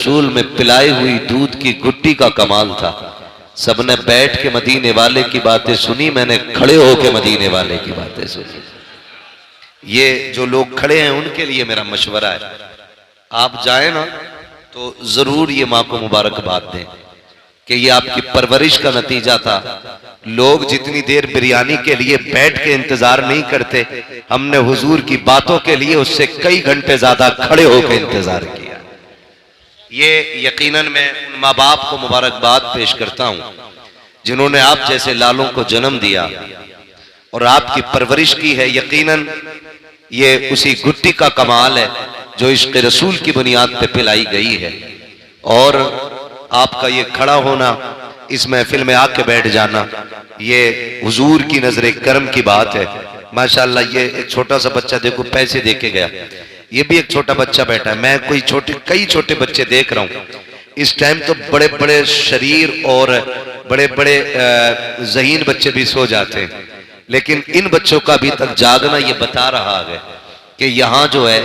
रसूल में पिलाई हुई दूध की गुट्टी का कमाल था। सबने बैठ के मदीने वाले की बातें सुनी, मैंने खड़े होके मदीने वाले की बातें सुनी। ये जो लोग खड़े हैं उनके लिए मेरा मशवरा है, आप जाए ना तो जरूर ये माँ को मुबारकबाद दें कि ये आपकी परवरिश का नतीजा था। लोग जितनी देर बिरयानी के लिए बैठ के इंतजार नहीं करते, हमने हुजूर की बातों के लिए उससे कई घंटे ज्यादा खड़े होकर इंतजार किया। ये यकीनन मैं उन माँ बाप को मुबारकबाद पेश करता हूं जिन्होंने आप जैसे लालों को जन्म दिया और आपकी परवरिश की है। यकीनन ये उसी गुट्टी का कमाल है जो इश्क़ रसूल की बुनियाद पे पिलाई गई है। और आपका ये खड़ा होना, इस महफिल में आके बैठ जाना, ये हुजूर की नजर करम की बात है। माशाअल्लाह, ये एक छोटा सा बच्चा देखो पैसे दे के गया, ये भी एक छोटा बच्चा बैठा है। मैं कई छोटे बच्चे देख रहा हूँ इस टाइम, तो बड़े बड़े शरीर और बड़े बड़े ज़हीन बच्चे भी सो जाते हैं, लेकिन इन बच्चों का अभी तक जागना ये बता रहा है कि यहाँ जो है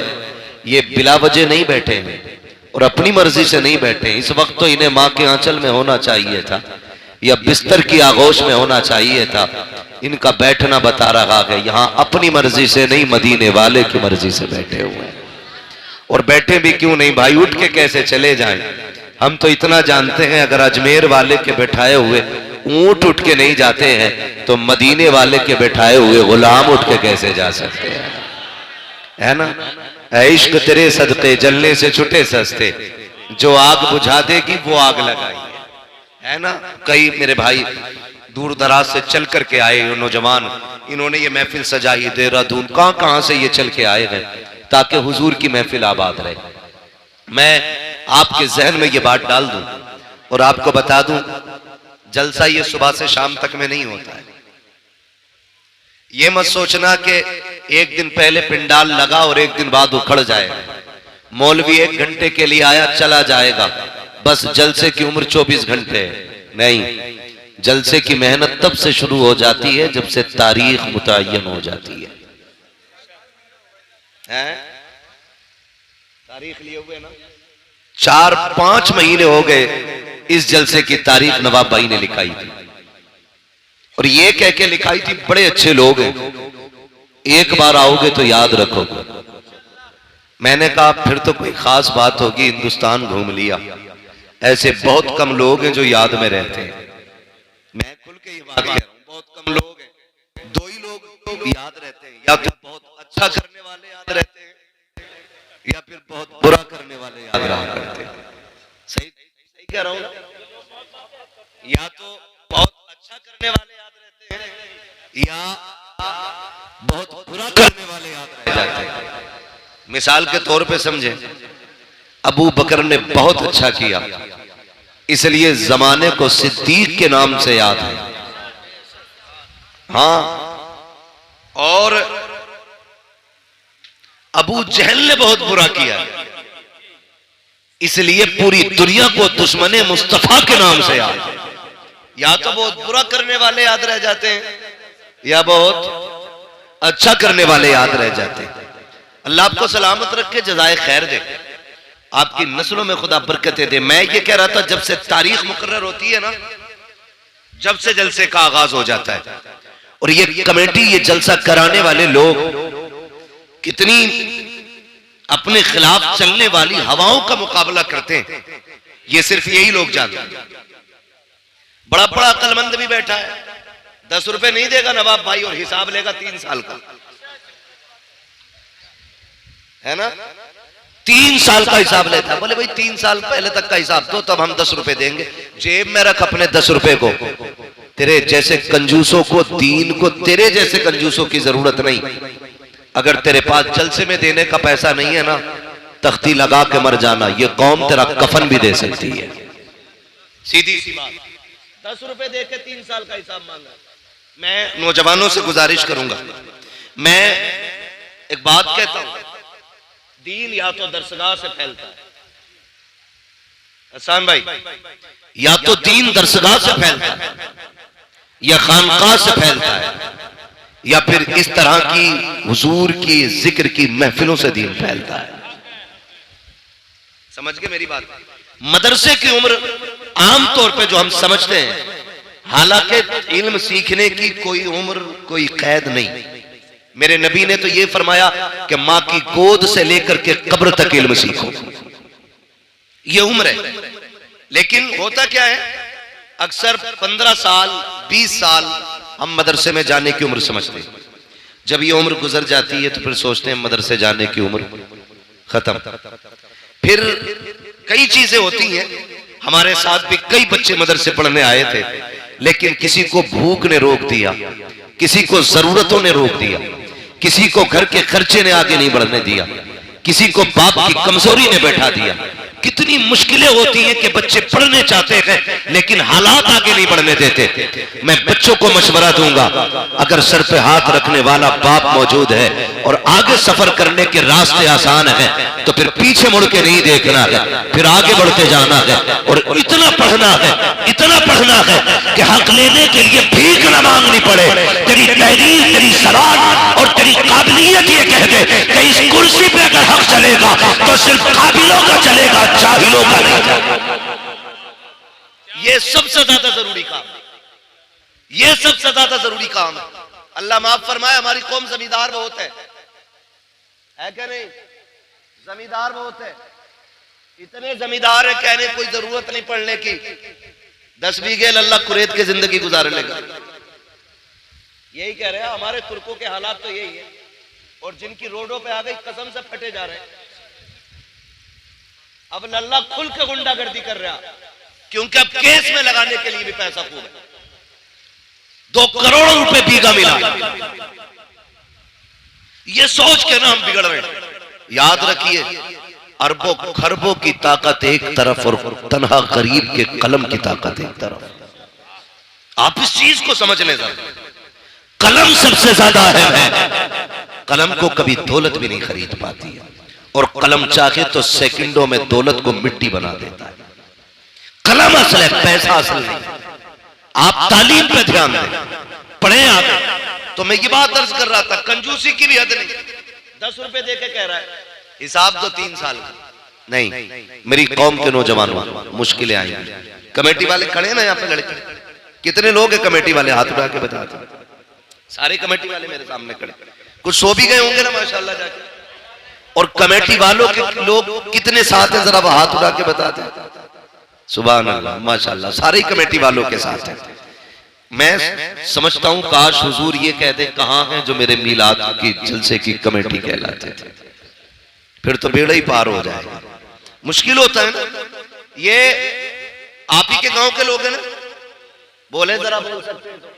ये बिला वजह नहीं बैठे हैं और अपनी मर्जी से नहीं बैठे। इस वक्त तो इन्हें माँ के आंचल में होना चाहिए था या बिस्तर की आगोश में होना चाहिए था। इनका बैठना बता रहा है यहाँ अपनी मर्जी से नहीं, मदीने वाले की मर्जी से बैठे हुए हैं। और बैठे भी क्यों नहीं भाई, उठ के कैसे चले जाएं। हम तो इतना जानते हैं, अगर अजमेर वाले के बैठाए हुए ऊंट उठ के नहीं जाते हैं तो मदीने वाले के बैठाए हुए गुलाम उठ के कैसे जा सकते हैं, है ना। इश्क तेरे सदके जलने से छुटे सस्ते, जो आग बुझा देगी वो आग लगाई, है ना। कई मेरे भाई दूर दराज से चल करके आए नौजवान, इन्होंने ये महफिल सजाई, देहरादून कहां से ये चल के आए हैं ताकि हुजूर की महफिल आबाद रहे। मैं आपके जहन में ये बात डाल दूं और आपको बता दूं, जलसा ये सुबह से शाम तक में नहीं होता है। ये मत सोचना कि एक दिन पहले पिंडाल लगा और एक दिन बाद उखड़ जाएगा। मौलवी 1 घंटे के लिए आया चला जाएगा, बस जलसे की उम्र 24 घंटे है। नहीं, जलसे की मेहनत तब से शुरू हो जाती है जब से तारीख मुतय्यन हो जाती है। तारीख लिए हुए ना 4-5 महीने हो गए इस जलसे की तारीख नवाब भाई ने लिखाई थी, और ये कह के लिखाई थी बड़े अच्छे लोग हैं, एक बार आओगे तो याद रखोगे। मैंने कहा फिर तो कोई खास बात होगी, हिंदुस्तान घूम लिया। ऐसे बहुत कम लोग हैं जो याद में रहते हैं। मैं खुल के ये बात कह रहा हूं, बहुत कम लोग हैं, 2 ही लोग याद रहते हैं, या तो बहुत अच्छा करने वाले याद रहते हैं या फिर बहुत बुरा करने वाले याद रहा करते हैं। सही कह रहा हूं ना? या तो बहुत अच्छा करने वाले याद रहते हैं या बहुत बुरा करने वाले याद रह जाते हैं। मिसाल के तौर पे समझे, अबू बकर ने बहुत अच्छा किया, इसलिए जमाने को सिद्दीक के नाम से याद है। हाँ, और अबू जहल ने बहुत बुरा किया, इसलिए पूरी दुनिया को दुश्मने मुस्तफा के नाम से याद है। या तो बहुत बुरा करने वाले याद रह जाते हैं या बहुत अच्छा करने वाले याद रह जाते हैं। अल्लाह आपको सलामत रखे, जज़ाए खैर दे, आपकी नस्लों में खुदा बरकतें दे। मैं ये कह रहा था, जब से तारीख मुकर्रर होती है ना, जब से जलसे का आगाज हो जाता है, और ये कमेटी, ये जलसा कराने वाले लोग कितनी अपने खिलाफ चलने वाली हवाओं का मुकाबला करते हैं, ये सिर्फ यही लोग जानते हैं। बड़ा बड़ा अक्लमंद भी बैठा है, 10 रुपए नहीं देगा नवाब भाई और हिसाब लेगा 3 साल का, है ना। 3 साल का हिसाब लेता है। बोले भाई 3 साल पहले तक का हिसाब दो, तब हम 10 रुपए देंगे। जेब में रख अपने 10 रुपए को। तेरे जैसे कंजूसों को, दीन को तेरे जैसे कंजूसों की जरूरत नहीं। अगर तेरे पास जलसे में देने का पैसा नहीं है ना, तख्ती लगा के मर जाना, ये कौम तेरा कफन भी दे सकती है। सीधी सी बात। 10 रुपए दे के 3 साल का हिसाब मांगा। मैं नौजवानों से गुजारिश करूंगा, मैं एक बात कहता हूं, दीन या तो दरसगाह से फैलता है, हसन भाई, या तो दीन दरसगाह से फैलता है या खानकाह से फैलता है, या फिर इस तरह की हुजूर की जिक्र की महफिलों से दीन फैलता है। समझ गए मेरी बात? मदरसे की उम्र आमतौर पे जो हम समझते हैं, हालांकि इल्म सीखने की कोई उम्र, कोई कैद नहीं। मेरे नबी ने तो ये फरमाया कि मां की गोद से लेकर के कब्र तक इल्म सीखो, ये उम्र है। लेकिन होता क्या है, अक्सर 15 साल 20 साल हम मदरसे में जाने की उम्र समझते हैं। जब ये उम्र गुजर जाती है तो फिर सोचते हैं मदरसे जाने की उम्र खत्म। फिर कई चीजें होती हैं। हमारे साथ भी कई बच्चे मदरसे पढ़ने आए थे, लेकिन किसी को भूख ने रोक दिया, किसी को जरूरतों ने रोक दिया, किसी को घर के खर्चे ने आगे नहीं बढ़ने दिया, किसी को बाप की कमजोरी ने बैठा दिया। कितनी मुश्किलें होती हैं कि बच्चे पढ़ने चाहते हैं लेकिन हालात आगे नहीं बढ़ने देते। मैं बच्चों को मशवरा दूंगा, अगर सर पे हाथ रखने वाला बाप मौजूद है और आगे सफर करने के रास्ते आसान हैं तो फिर पीछे मुड़ के नहीं देखना है, फिर आगे बढ़ते जाना है। और इतना पढ़ना है, इतना पढ़ना है कि हक लेने के लिए भीख न मांगनी पड़े। तेरी तहरीर, तेरी सवाल और तेरी काबिलियत ये कह दे कि इस कुर्सी पे अगर हक चलेगा तो सिर्फ काबिलों का चलेगा, जाहिलों का नहीं। ये सबसे ज्यादा जरूरी काम, ये सबसे ज्यादा जरूरी काम है। अल्लाह माफ फरमाए, हमारी कौम जमींदार बहुत है क्या नहीं? जमींदार बहुत है। इतने जमींदार है कहने कोई जरूरत नहीं पढ़ने की। 10 बीघे अल्लाह कुरेद के जिंदगी गुजार लेगा। यही कह रहे हैं, हमारे तुर्कों के हालात तो यही है। और जिनकी रोडों पे आ गई कसम से फटे जा रहे हैं। अब लल्ला खुल के गुंडागर्दी कर रहा, क्योंकि अब केस में लगाने के लिए भी पैसा खूब है। 2 करोड़ रुपए बीघा मिला, ये सोच के ना हम बिगड़ रहे। याद रखिए, अरबों खरबों की ताकत एक तरफ और तन्हा गरीब के कलम की ताकत एक तरफ। आप इस चीज को समझ लें, कलम सबसे ज्यादा है। कलम को कभी दौलत भी नहीं खरीद पाती है, और कलम चाहे तो सेकंडों में दौलत को मिट्टी बना देता है। कलम असल है, पैसा असल नहीं। आप तालीम पे ध्यान दें, पढ़े आगे। तो मैं ये बात दर्ज कर रहा था, कंजूसी की भी हद नहीं। 10 रुपए दे के कह रहा है हिसाब तो 3 साल का नहीं। मेरी कौम के नौजवानों, मुश्किलें आई। कमेटी वाले खड़े ना यहाँ पे लड़के, कितने लोग हैं कमेटी वाले? हाथ उठा के बताते। सारे कमेटी वाले मेरे सामने खड़े, कुछ सो भी गए होंगे ना माशाल्लाह जाके। और कमेटी वालों के लोग कितने साथ हैं, जरा हाथ उठा के बताते हैं। सुभान अल्लाह, माशाल्लाह, सारे कमेटी वालों के साथ हैं। मैं समझता हूं काश हुजूर ये कह दे, कहां हैं जो मेरे मीलाद की जलसे की कमेटी कहलाते थे, फिर तो बेड़ा ही पार हो जाएगा। मुश्किल होता है ना। ये आप ही के गांव के लोग हैं ना? बोले जरा, बोल सकते हैं तो?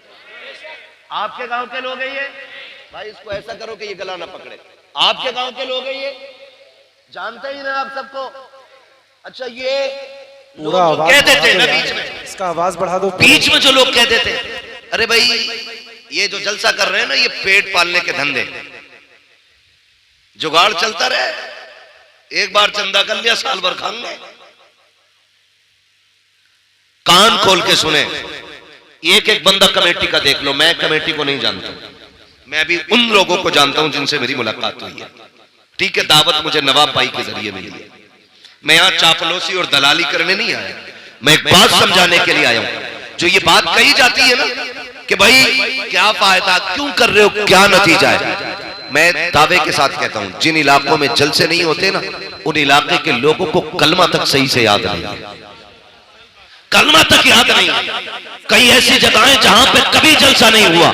आपके गांव के लोग हैं ये? भाई इसको ऐसा करो कि ये गला ना पकड़े। आपके गांव के लोग हैं ये? जानते ही ना आप सबको। अच्छा, ये पूरा आवाज कह देते हैं ना बीच में, इसका आवाज बढ़ा दो। बीच में जो लोग कह देते हैं, अरे भाई ये जो जलसा कर रहे हैं ना, ये पेट पालने के धंधे, जुगाड़ चलता रहे, एक बार चंदा कर लिया साल भर खाएंगे। कान खोल के सुने, एक एक बंदा कमेटी का देख लो। मैं कमेटी को नहीं जानता, मैं भी उन लोगों को जानता हूं जिनसे मेरी मुलाकात हुई है। ठीक है, दावत मुझे नवाब भाई के जरिए मिली है। मैं यहां चापलूसी और दलाली करने नहीं आया, मैं एक बात समझाने के लिए आया हूं। जो ये बात कही जाती है ना कि भाई क्या फायदा, क्यों कर रहे हो, क्या नतीजा है, मैं दावे के साथ कहता हूं, जिन इलाकों में जलसे नहीं होते ना, उन इलाके के लोगों को कलमा तक सही से याद नहीं है। कलमा तक याद नहीं। कई ऐसी जगहें जहां पे कभी जलसा नहीं हुआ,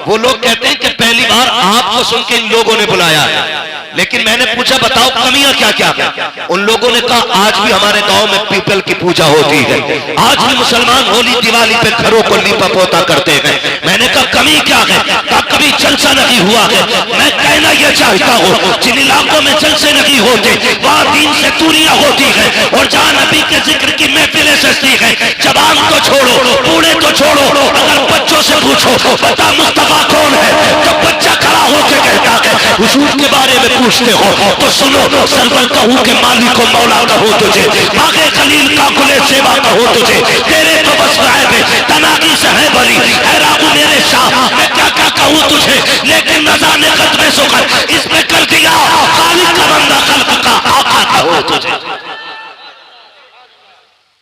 वो लोग कहते हैं कि पहली बार आपको सुन के इन लोगों ने बुलाया है। लेकिन मैंने पूछा बताओ कमियां क्या क्या है? उन लोगों ने कहा आज भी हमारे गांव में पीपल की पूजा होती है, आज भी मुसलमान होली दिवाली पे घरों को लीपा पोता करते हैं। मैंने कहा कमी क्या है? कहा कभी जलसा नहीं हुआ है। मैं कहना यह चाहता हूँ, जिन इलाकों में जलसे नहीं होते वहां दीन से दूरियां होती है, और जहां नबी के जिक्र की महफिलें सजती है। जवान तो छोड़ो, बूढ़े तो छोड़ो, अगर बच्चों से पूछो बता मुस्तफा कौन है, तो बच्चा खड़ा होकर कहता है हुजूर के बारे में पूछते हो तो सुनो, सरवर कहूं के मालिक को मौला कहो तुझे, बागे खलील का कुले सेवा कहो तुझे, तेरे तो बस राय तनागी से है बरी, है राहु मेरे शाह, मैं क्या क्या कहूं तुझे, लेकिन रजा ने खत्म सुखर इसमें कर दिया, खालिक का बंदा खल्क का आका कहो तुझे।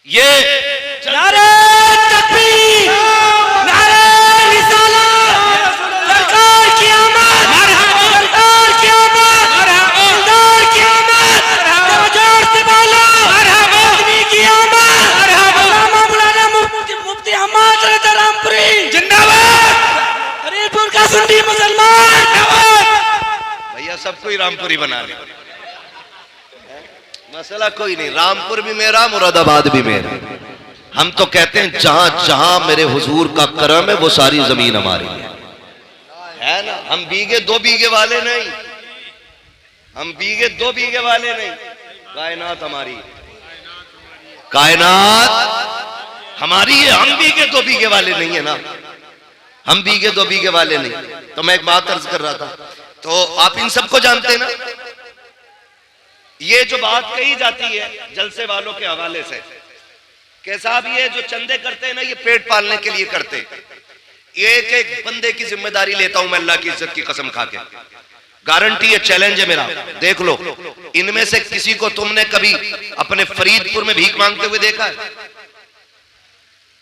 ये नारे तकबीर, नारे रिसालत, सरकार की आमद, सरकार की आमद, सरकार की आमद, जोर से बोलो, आदमी की आमद, मौलाना मुफ्ती अहमद रज़ा रामपुरी जिंदाबाद, हरीपुर का सुन्नी मुसलमान भैया सबको ही रामपुरी बना ले, मसला कोई नहीं, रामपुर भी मेरा, मुरादाबाद भी मेरा। हम तो कहते हैं जहां जहां मेरे हुजूर का करम है वो सारी जमीन हमारी है ना। हम बीघे 2 बीघे वाले नहीं, हम बीघे 2 बीघे वाले नहीं, कायनात हमारी है, कायनात हमारी है। हम बीघे 2 बीघे वाले नहीं है ना, हम बीघे 2 बीघे वाले नहीं। तो मैं एक बात अर्ज कर रहा था, तो आप इन सबको जानते हैं ना, ये जो बात कही जाती है जलसे वालों के हवाले से कि साहब ये जो चंदे करते हैं ना, ये पेट पालने के लिए करते हैं। एक एक बंदे की जिम्मेदारी लेता हूं मैं अल्लाह की इज्जत की कसम खा के, गारंटी है, चैलेंज है मेरा, देख लो इनमें से किसी को तुमने कभी अपने फरीदपुर में भीख मांगते हुए देखा है?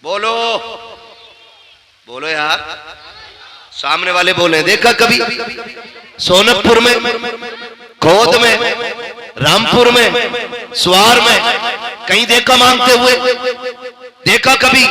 बोलो बोलो यार, सामने वाले बोले देखा कभी? सोनपुर में, खोद में, रामपुर में, स्वार में कहीं देखा मांगते हुए? देखा कभी?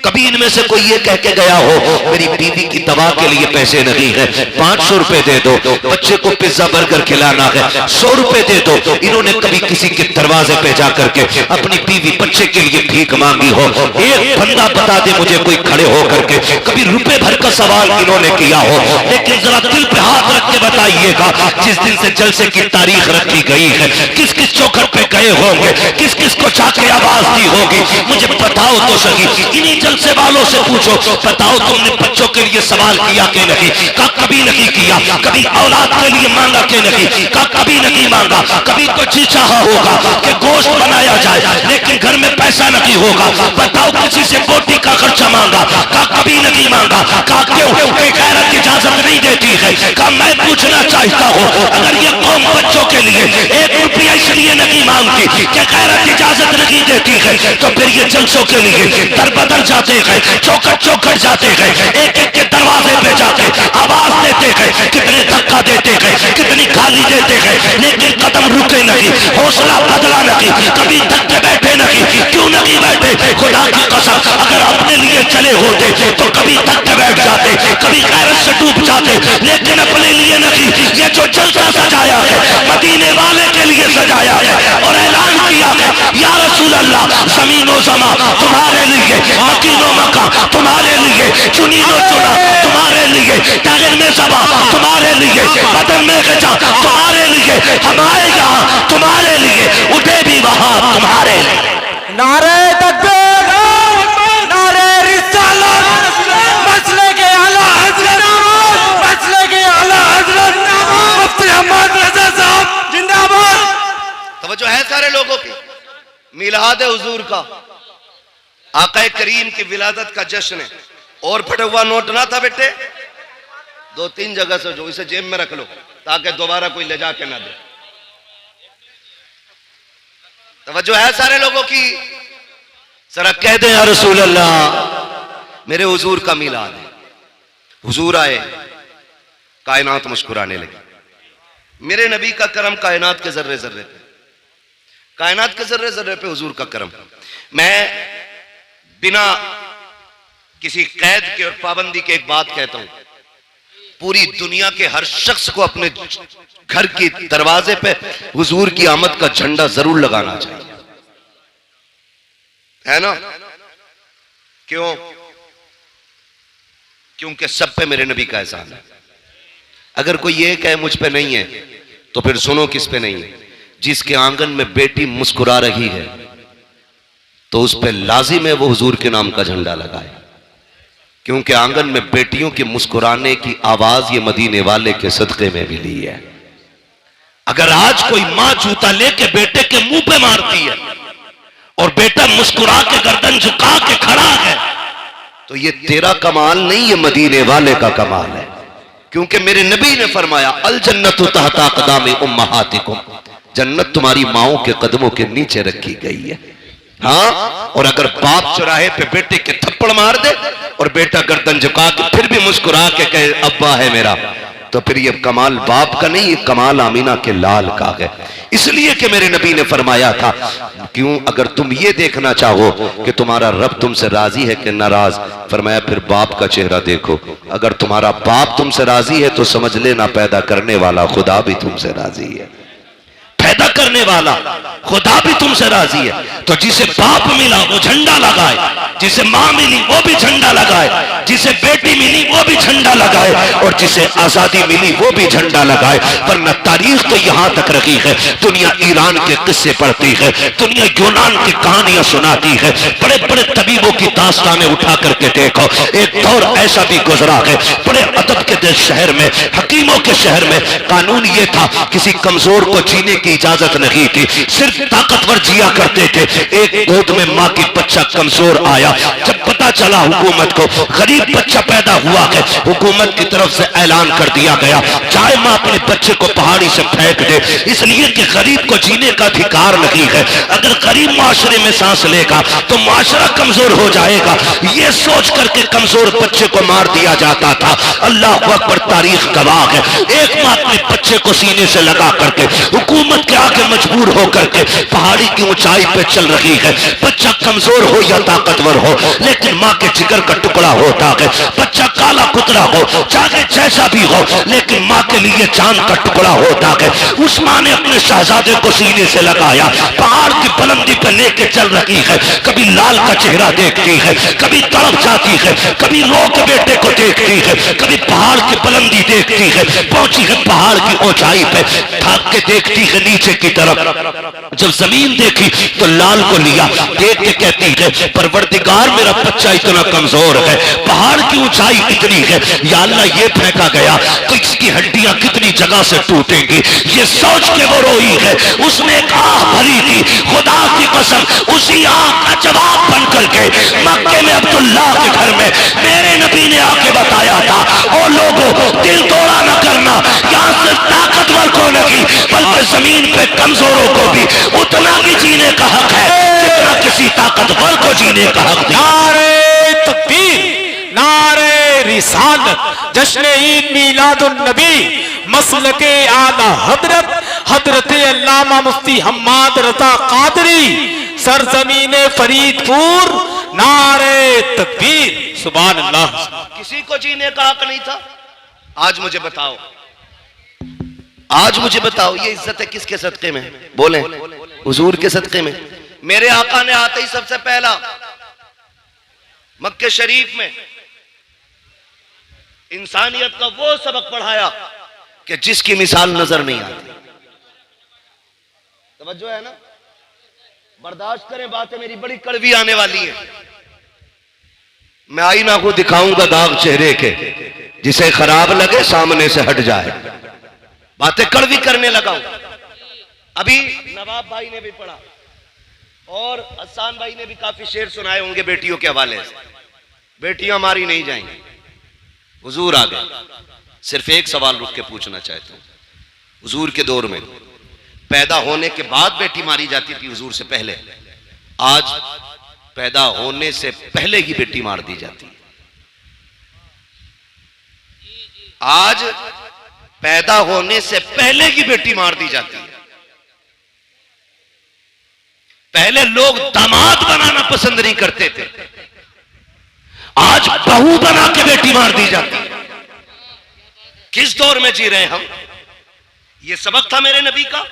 कभी इनमें से कोई ये कह के गया हो मेरी बीवी की दवा के लिए पैसे नहीं है, 500 रुपए दे दो, बच्चे को पिज्जा बर्गर खिलाना है 100 रुपए दे दो? इन्होंने कभी किसी के दरवाजे पे जाकर के अपनी बीवी बच्चे के लिए भीख मांगी हो? एक बंदा बता दे मुझे कोई खड़े होकर के कभी रुपए भर का सवाल इन्होंने किया हो? लेकिन जरा दिल पे हाथ रख के बताइएगा, जिस दिन से जलसे की तारीख रखी गई है, किस किस चौखट पे गए होंगे, किस किस को जाके आवाज दी होगी? मुझे बताओ तो सही, इन्हीं जलसे वालों से पूछो, बताओ तुमने बच्चों के लिए सवाल किया कि नहीं? का कभी नहीं किया। कभी औलाद के लिए मांगा कि नहीं? का कभी नहीं मांगा। कभी तो जी चाहा होगा कि गोश्त बनाया जाए, लेकिन घर में पैसा नहीं होगा, बताओ किसी से बोटी का खर्चा मांगा? का कभी नहीं मांगा। का क्यों? गैरत इजाजत नहीं देती है। का मैं पूछना चाहता हूँ, अगर ये कौम बच्चों के लिए 1 रुपया इसलिए नहीं मांगती कि गैरत इजाजत नहीं देती है, तो फिर ये जलसों के लिए दर बदर जाते गए, चौकट चौकट जाते गए, एक एक के दरवाजे पे जाते आवाज देते गए, कितने धक्का देते गए, कितनी गाली देते गए, लेकिन कदम रुके नहीं, हौसला बदला नहीं, कभी थक के बैठे नहीं। क्यों नहीं बैठे? खुदा की कसम, अगर अपने लिए चले होते तो कभी थक के बैठ जाते, कभी गैरत से डूब जाते, लेकिन अपने लिए नहीं। ये जो जलसा सजाया है मदीने वाले के लिए सजाया है, और ऐलान किया है या रसूल अल्लाह, जमीनो जमा तुम्हारे लिए, मकीनो मका तुम्हारे लिए, चुनीनो चुना तुम्हारे लिए, टागर में सबा तुम्हारे लिए, बदन में गजा तुम्हारे लिए, हमारे यहाँ तुम्हारे लिए, उठे भी वहां तुम्हारे लिए। नारे तकबीर, नारे रिसालत, मसले के आला हज़रत, मसले के आला हज़रत मुफ्ती अहमद रज़ा साहब जिंदाबाद। तवज्जो है सारे लोगों की, मिलाद हुजूर का, आका करीम की विलादत का जश्न है। और फटा हुआ नोट ना था बेटे, 2-3 जगह से जो, इसे जेब में रख लो ताकि दोबारा कोई ले जाके ना दे। तवज्जो है सारे लोगों की, जरा कह दे या रसूल अल्लाह मेरे हुजूर का मिलाद है। हुजूर आए, कायनात मुस्कुराने लगी। मेरे नबी का करम कायनात के जर्रे जर्रे पे, कायनात के जर्रे जर्रे पे हुजूर का करम। मैं बिना किसी कैद के और पाबंदी के एक बात कहता हूं, पूरी दुनिया के हर शख्स को अपने घर के दरवाजे पे हुजूर की आमद का झंडा जरूर लगाना चाहिए, है ना? क्यों? क्योंकि सब पे मेरे नबी का एहसान है। अगर कोई ये कहे मुझ पे नहीं है, तो फिर सुनो किस पे नहीं है। जिसके आंगन में बेटी मुस्कुरा रही है तो उस पे लाजिम है वो हुजूर के नाम का झंडा लगाए, क्योंकि आंगन में बेटियों के मुस्कुराने की आवाज ये मदीने वाले के सदके में मिली है। अगर आज कोई मां जूता लेके बेटे के मुंह पे मारती है और बेटा मुस्कुरा के गर्दन झुका के खड़ा है, तो ये तेरा कमाल नहीं, ये मदीने वाले का कमाल है। क्योंकि मेरे नबी ने फरमाया अल जन्नतु तहता क़दामी उम्महातिकुम, जन्नत तुम्हारी माओं के कदमों के नीचे रखी गई है। हाँ, और अगर बाप चौराहे पे बेटे के थप्पड़ मार दे और बेटा गर्दन झुका के फिर भी मुस्कुरा के कहे अब्बा है मेरा, तो फिर ये कमाल बाप का नहीं, ये कमाल आमीना के लाल का है। इसलिए कि मेरे नबी ने फरमाया था, क्यों, अगर तुम ये देखना चाहो कि तुम्हारा रब तुमसे राजी है कि नाराज, फरमाया फिर बाप का चेहरा देखो। अगर तुम्हारा बाप तुमसे राजी है तो समझ लेना पैदा करने वाला खुदा भी तुमसे राजी है, पैदा करने वाला खुदा भी तुमसे राजी है। तो जिसे बाप मिला वो झंडा लगाए, जिसे माँ मिली वो भी झंडा लगाए, जिसे बेटी मिली वो भी झंडा लगाए, और जिसे आजादी मिली वो भी झंडा लगाए। वरना तारीख तो यहां तक रखी है, दुनिया ईरान के किस्से पढ़ती है, दुनिया यूनान की कहानियां सुनाती है, बड़े बड़े तबीबों की दास्तानें उठा करके देखो। एक दौर ऐसा भी गुजरा है, बड़े अदब के शहर में, हकीमों के शहर में कानून ये था, किसी कमजोर को जीने की इजाजत नहीं थी, सिर्फ ताकतवर जिया करते थे। एक गोद में माँ की बच्चा कमजोर आया, जब पता चला हुकूमत को गरीब बच्चा पैदा हुआ है, हुकूमत की तरफ से ऐलान कर दिया गया चाहे माँ अपने बच्चे को पहाड़ी से फेंक दे, इसलिए कि गरीब को जीने का अधिकार नहीं है। अगर गरीब माशरे में सांस लेगा तो माशरा कमजोर हो जाएगा, ये सोच करके कमजोर बच्चे को मार दिया जाता था। अल्लाह अकबर, तारीख गवाह है, एक माँ अपने बच्चे को सीने से लगा करके हुकूमत के आगे मजबूर होकर के पहाड़ी की ऊंचाई पे चल रही है। बच्चा कमजोर हो या ताकतवर हो, लेकिन माँ के जिगर का टुकड़ा होता है। बच्चा काला कुतरा हो, चाहे जैसा भी हो, लेकिन माँ के लिए चांद का टुकड़ा होता है। उस माँ ने अपने शहजादे को सीने से लगाया, पहाड़ की बुलंदी पे लेके चल रही है। कभी लाल का चेहरा देखती है, कभी तड़प जाती है, कभी रो के बेटे को देखती है, कभी पहाड़ की बुलंदी देखती है। पहुंची है पहाड़ की ऊंचाई पे, थक के देखती है नीचे की तरफ। जब जमीन देखी तो लाल को लिया, देख के कहती है परवरदिगार मेरा बच्चा इतना कमजोर है, पहाड़ की ऊंचाई इतनी है, या अल्लाह ये फेंका गया तो इसकी हड्डियां कितनी जगह से टूटेंगी। ये सोच के वो रोई है, उसने एक आह भरी थी, खुदा की कसम उसी आह का जवाब बन करके मक्के में अब्दुल्ला के घर में मेरे नबी ने आके बताया था, ओ लोगों दिल तोड़ा न करना, यहाँ सिर्फ ताकतवर को नहीं बल्कि जमीन पे कमजोरों को भी उतना ही जीने का हक है जितना किसी ताकतवर को जीने का हक है। नारे तकबीर, नारे रिसालत, जश्न ईद मीलादुन नबी, मसलके आला हजरत हजरत अल्लामा मुफ्ती हम्माद रजा कादरी, सरजमीने फरीदपुर, नारे तकबीर, सुभान अल्लाह। किसी को जीने का हक नहीं था। आज मुझे बताओ, आज मुझे बताओ, ये इज्जत है किसके सदके में? बोले हुजूर के सदके में। मेरे आका ने आते ही सबसे पहला मक्के शरीफ में इंसानियत का वो सबक पढ़ाया कि जिसकी मिसाल नजर नहीं आती। तवज्जो है ना? बर्दाश्त करें, बातें मेरी बड़ी कड़वी आने वाली है। मैं आईना को दिखाऊंगा दाग चेहरे के, जिसे खराब लगे सामने से हट जाए। बातें कड़वी करने लगा हूं। अभी नवाब भाई ने भी पढ़ा और हसन भाई ने भी काफी शेर सुनाए होंगे बेटियों के हवाले से। बेटियां मारी नहीं जाएंगी। हुजूर आ गए। सिर्फ एक सवाल रुक के पूछना चाहता हूं, हुजूर के दौर में पैदा होने के बाद बेटी मारी जाती थी, हुजूर से पहले। आज पैदा होने से पहले ही बेटी मार दी जाती है। आज पैदा होने से पहले ही बेटी मार दी जाती है। पहले लोग दामाद बनाना पसंद नहीं करते थे, आज बहू बना के बेटी मार दी जाती है। किस दौर में जी रहे हम? यह सबक था मेरे नबी का।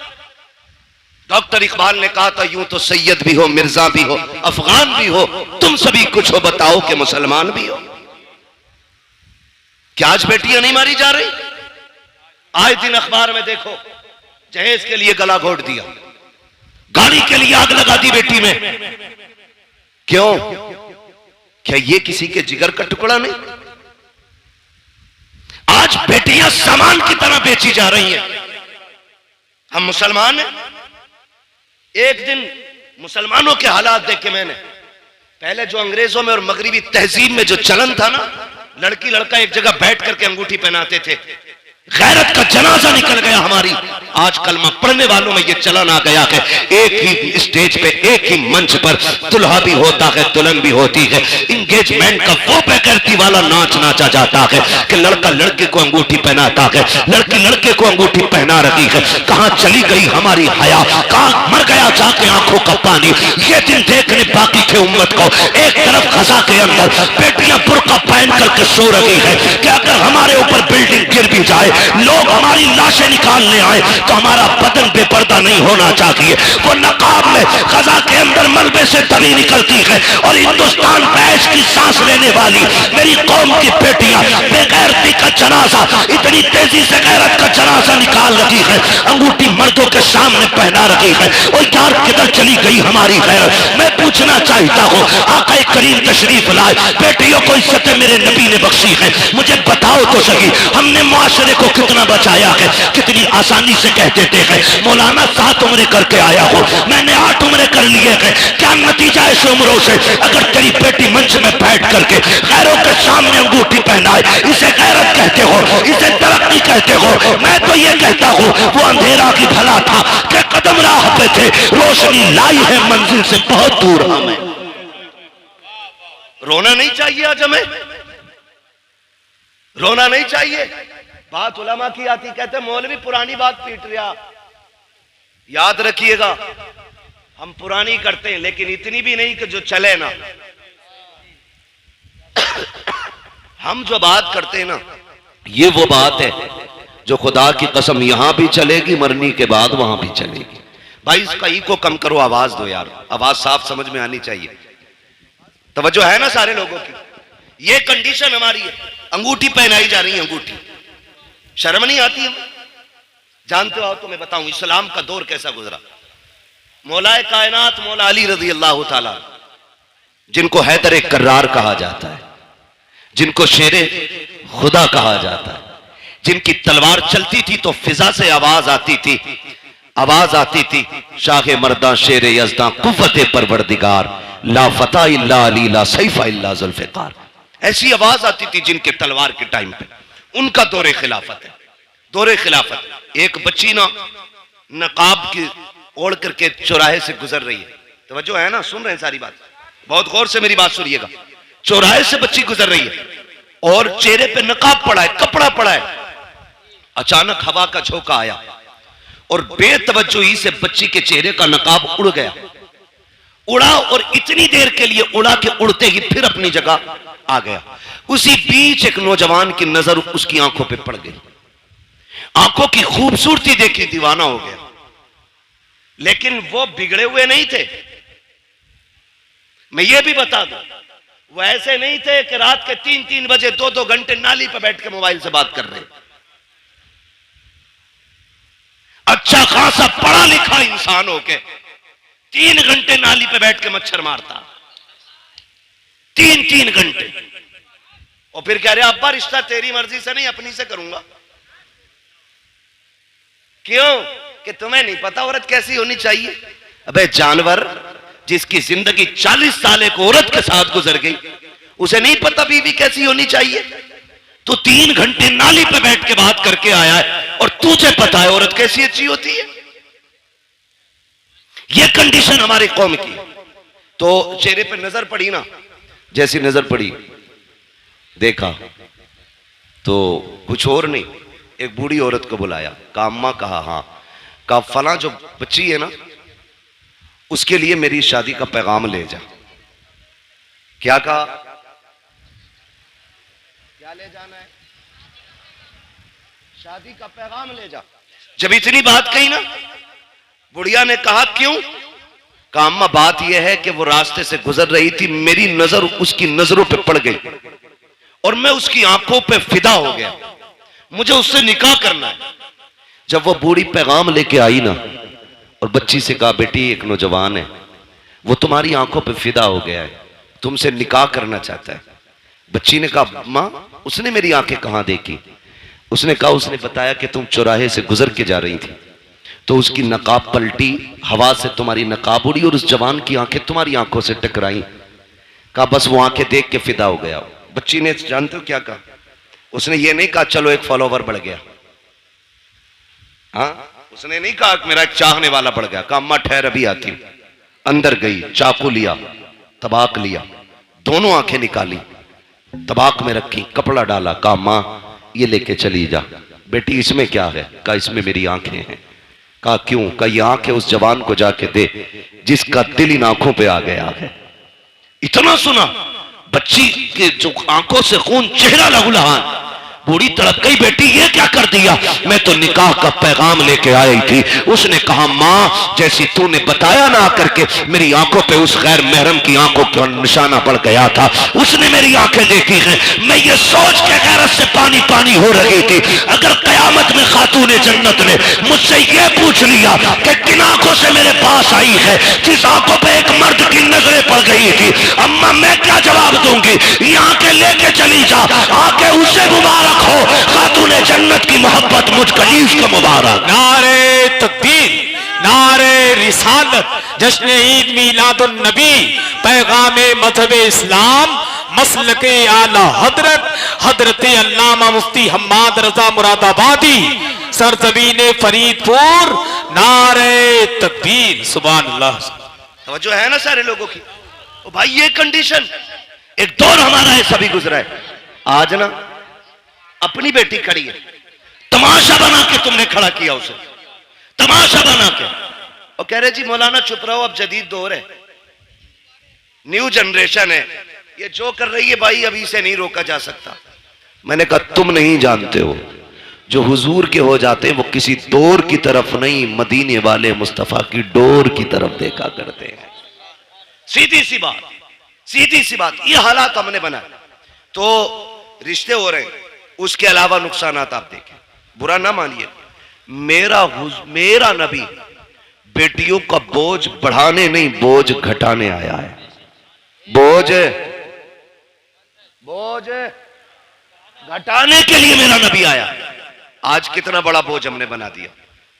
डॉक्टर इकबाल ने कहा था, यूं तो सैयद भी हो, मिर्जा भी हो, अफगान भी हो, तुम सभी कुछ हो, बताओ कि मुसलमान भी हो। क्या आज बेटियां नहीं मारी जा रही? आज दिन अखबार में देखो, जहेज के लिए गला घोट दिया, गाड़ी के लिए आग लगा दी बेटी में। क्यों? क्या ये किसी के जिगर का टुकड़ा नहीं? आज बेटियां सामान की तरह बेची जा रही हैं। हम मुसलमान हैं। एक दिन मुसलमानों के हालात देखे मैंने। पहले जो अंग्रेजों में और मगरिबी तहजीब में जो चलन था ना, लड़की लड़का एक जगह बैठ करके अंगूठी पहनाते थे, गैरत का जनाजा निकल गया हमारी। आज कलमा पढ़ने वालों में ये चलन आ गया है, एक ही स्टेज पे, एक ही मंच पर दुल्हा भी होता है, दुल्हन भी होती है। इंगेजमेंट का वो बेगैरती वाला नाच नाचा जाता है कि लड़का लड़के को अंगूठी पहनाता है, लड़की लड़के को अंगूठी पहना रही है। कहां चली गई हमारी हया, कहां मर गया जाके आंखों का पानी। ये दिन देखने बाकी थे उम्मत को। एक तरफ खजा के अंदर बेटियां बुर्का पहन करके सो रही है कि अगर हमारे ऊपर बिल्डिंग गिर भी जाए, लोग हमारी लाशें निकालने आए तो हमारा बदन बेपर्दा नहीं होना चाहिए। वो नकाब में खजा के अंदर मलबे से तभी निकलती है और हिंदुस्तान बैश की सांस लेने वाली मेरी कौम की बेटियां बेगैरती का जनाजा, इतनी तेजी से गैरत का जनाजा निकाल रही है, अंगूठी मर्दों के सामने पहना रही है। और यार किधर चली गई हमारी गैरत। मैं पूछना चाहता हूँ, आका करीम तशरीफ लाए, बेटियों को इज्जत मेरे नबी ने बख्शी है, मुझे बताओ तो सही, हमने मुआशरे को कितना बचाया है। कितनी आसानी से कह देते हैं मौलाना 7 उम्रें करके आया हो, मैंने 8 उम्रें कर लिए हैं। क्या नतीजा है इस उम्रों से? अगर तेरी बेटी मंच में बैठ करके गैरों के सामने अंगूठी पहनाए, इसे गैरत कहते हो, इसे तरक्की कहते हो? मैं तो ये कहता हूँ वो अंधेरा की भला था कि कदम राह पे थे, रोशनी लाई है मंजिल से बहुत दूर हमें। रोना नहीं चाहिए आज हमें, रोना नहीं चाहिए। बात उलमा की आती, कहते मौलवी पुरानी बात पीट रहा। याद रखिएगा, हम पुरानी करते हैं लेकिन इतनी भी नहीं कि जो चले ना। हम जो बात करते हैं ना, ये वो बात है जो खुदा की कसम यहां भी चलेगी, मरने के बाद वहां भी चलेगी। भाई इसका इको कम करो, आवाज दो यार, आवाज साफ समझ में आनी चाहिए। तवज्जो है ना सारे लोगों की? ये कंडीशन हमारी है, अंगूठी पहनाई जा रही है, अंगूठी। शर्म नहीं आती हमें? जानते हो तो मैं बताऊं इस्लाम का दौर कैसा गुजरा। मौलाए कायनात मौला अली रजी अल्लाह ताला, जिनको हैदर कर्रार कहा जाता है, जिनको शेरे खुदा कहा जाता है, जिनकी तलवार चलती थी तो फिजा से आवाज आती थी, आवाज आती थी शाह मर्दा शेर यज़दा कुव्वते परवरदिगार ला फता इल्ला अली ला सैफा इल्ला जुल्फ़िकार। ऐसी आवाज आती थी जिनके तलवार के टाइम पे। उनका दौरे खिलाफत है, दौरे खिलाफत। एक बच्ची ना नकाब की ओढ़ करके चौराहे से गुजर रही है। तवज्जो है ना, सुन रहे हैं सारी बात, बहुत गौर से मेरी बात सुनिएगा। चौराहे से बच्ची गुजर रही है और चेहरे पे नकाब पड़ा है, कपड़ा पड़ा है। अचानक हवा का झोंका आया और बेतवज्जोही से बच्ची के चेहरे का नकाब उड़ गया। उड़ा और इतनी देर के लिए उड़ा के उड़ते ही फिर अपनी जगह आ गया। उसी बीच एक नौजवान की नजर उसकी आंखों पे पड़ गई। आंखों की खूबसूरती देखी दीवाना हो गया। लेकिन वो बिगड़े हुए नहीं थे, मैं ये भी बता दूं, वो ऐसे नहीं थे कि रात के 3-3 बजे 2-2 घंटे नाली पर बैठ के मोबाइल से बात कर रहे। अच्छा खासा पढ़ा लिखा इंसान हो के 3 घंटे नाली पे बैठ के मच्छर मारता, 3-3 घंटे। और फिर कह रहे अब्बा रिश्ता तेरी मर्जी से नहीं अपनी से करूंगा। क्यों? कि तुम्हें नहीं पता औरत कैसी होनी चाहिए। अबे जानवर, जिसकी जिंदगी 40 साल एक औरत के साथ गुजर गई, उसे नहीं पता बीवी कैसी होनी चाहिए? तो 3 घंटे नाली पे बैठ के बात करके आया है और तुझे पता है औरत कैसी अच्छी होती है। ये कंडीशन हमारे कौम की। तो चेहरे पे नजर पड़ी ना, जैसी नजर पड़ी देखा तो कुछ और नहीं, एक बूढ़ी औरत को बुलाया, कहा अम्मा, कहा हाँ, कहा फला जो बच्ची है ना उसके लिए मेरी शादी का पैगाम ले जा। क्या कहा? क्या ले जाना है? शादी का पैगाम ले जा। जब इतनी बात कही ना, बुढ़िया ने कहा क्यों? कहा अम्मा बात यह है कि वो रास्ते से गुजर रही थी, मेरी नजर उसकी नजरों पे पड़ गई और मैं उसकी आंखों पे फिदा हो गया, मुझे उससे निकाह करना है। जब वो बूढ़ी पैगाम लेके आई ना और बच्ची से कहा बेटी एक नौजवान है, वो तुम्हारी आंखों पे फिदा हो गया है, तुमसे निकाह करना चाहता है। बच्ची ने कहा मां, उसने मेरी आंखें कहां देखी? उसने कहा उसने बताया कि तुम चौराहे से गुजर के जा रही थी तो उसकी नकाब पलटी, हवा से तुम्हारी नकाब उड़ी और उस जवान की आंखें तुम्हारी आंखों से टकराई। कहा बस वो आंखें देख के फिदा हो गया। बच्ची ने जानते हो क्या कहा? उसने ये नहीं कहा चलो एक फॉलोवर बढ़ गया, हाँ, उसने नहीं कहा कि मेरा एक चाहने वाला बढ़ गया, कहा अम्मा ठहर अभी आती हूं। अंदर गई, चाकू लिया, तबाक लिया, दोनों आंखें निकाली, तबाक में रखी, कपड़ा डाला, कहा मां ये लेके चली जा। बेटी इसमें क्या है? कहा इसमें मेरी आंखें हैं। कहा क्यों? कहा ये आंखें उस जवान को जाके दे जिसका दिल इन आंखों पे आ गया है। इतना सुना, बच्ची के जो आंखों से खून, चेहरा लहूलुहान, बूढ़ी तड़प गई, बेटी ये क्या कर दिया? मैं तो निकाह का पैगाम लेके आई थी। उसने कहा मां जैसी तूने बताया ना आकर के, मेरी आंखों पे उस गैर महरम की आंखों का निशाना पड़ गया था, उसने मेरी आंखें देखी हैं। मैं ये सोच के गैरत से पानी पानी हो रही थी, अगर कयामत में खातूने जन्नत ने मुझसे ये पूछ लिया कि किन आंखों से मेरे पास आई है, जिस आंखों पे एक मर्द की नजरें पड़ गई थी, अम्मा मैं क्या जवाब दूंगी? ये आंखें लेके चली जा, आंखें उसे मुबारक हो, खातूने जन्नत की मोहब्बत मुझ कलीफ को मुबारक। नारे तकबीर, नारे रिसालत, जश्न ईद मीलादुन नबी, पैगामे मजहब इस्लाम, मसलके आला हजरत हजरत अल्लामा मुफ्ती हम्माद रजा मुरादाबादी, सरजमीन फरीदपुर, नारे तकबीर, सुभान अल्लाह। तवज्जो है ना सारे लोगों की? ओ भाई ये कंडीशन, एक दौर हमारा ऐसा भी गुजरा है। आज ना अपनी बेटी खड़ी है, तमाशा बना के तुमने खड़ा किया उसे, तमाशा बना के, और कह रहे जी मौलाना चुप रहो, अब जदीद दौर है, न्यू जनरेशन है, ये जो कर रही है भाई अभी से नहीं रोका जा सकता। मैंने कहा तुम नहीं जानते हो, जो हुजूर के हो जाते हैं वो किसी दौर की तरफ नहीं, मदीने वाले मुस्तफा की डोर की तरफ देखा करते हैं। सीधी सी बात, सीधी सी बात, ये हालात हमने बनाए तो रिश्ते हो रहे हैं, उसके अलावा नुकसानात आप देखें, बुरा ना मानिए। मेरा नबी बेटियों का बोझ बढ़ाने नहीं, बोझ घटाने आया है। बोझ घटाने के लिए मेरा नबी आया। आज कितना बड़ा बोझ हमने बना दिया।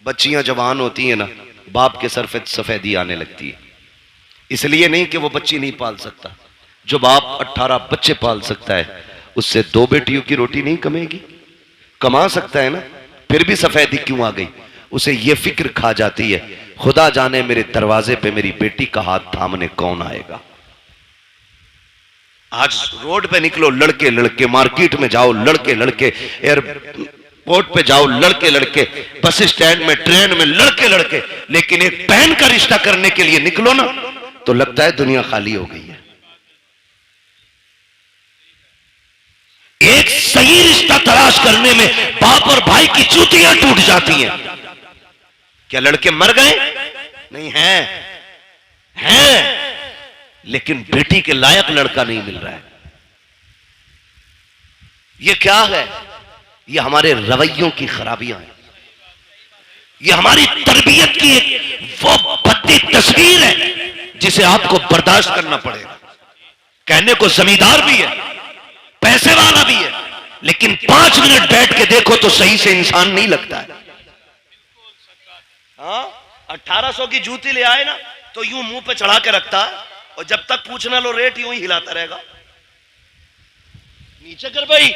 बच्चियां जवान होती हैं ना, बाप के सर पे सफेदी आने लगती है, इसलिए नहीं कि वो बच्ची नहीं पाल सकता। जो बाप 18 बच्चे पाल सकता है, उससे 2 बेटियों की रोटी नहीं कमेगी? कमा सकता है ना, फिर भी सफेदी क्यों आ गई? उसे ये फिक्र खा जाती है, खुदा जाने मेरे दरवाजे पे मेरी बेटी का हाथ थामने कौन आएगा। आज रोड पे निकलो लड़के लड़के, मार्केट में जाओ लड़के लड़के, एयरपोर्ट पे जाओ लड़के लड़के, बस स्टैंड में, ट्रेन में लड़के लड़के, लेकिन एक बहन का रिश्ता करने के लिए निकलो ना तो लगता है दुनिया खाली हो गई है। एक सही रिश्ता तलाश करने में बाप और भाई की चूतियां टूट जाती हैं। क्या लड़के मर गए? नहीं हैं, लेकिन बेटी के लायक लड़का नहीं मिल रहा है। ये क्या है? ये हमारे रवैयों की खराबियां हैं, ये हमारी तरबियत की एक वो भद्दी तस्वीर है जिसे आपको बर्दाश्त करना पड़ेगा। कहने को जमींदार भी है, पैसे वाला भी है, लेकिन 5 मिनट बैठ के देखो तो सही से इंसान नहीं लगता है। हाँ, 1800 की जूती ले आए ना तो यूं मुंह पे चढ़ा के रखता है, और जब तक पूछना लो रेट यूं ही हिलाता रहेगा। नीचे कर भाई,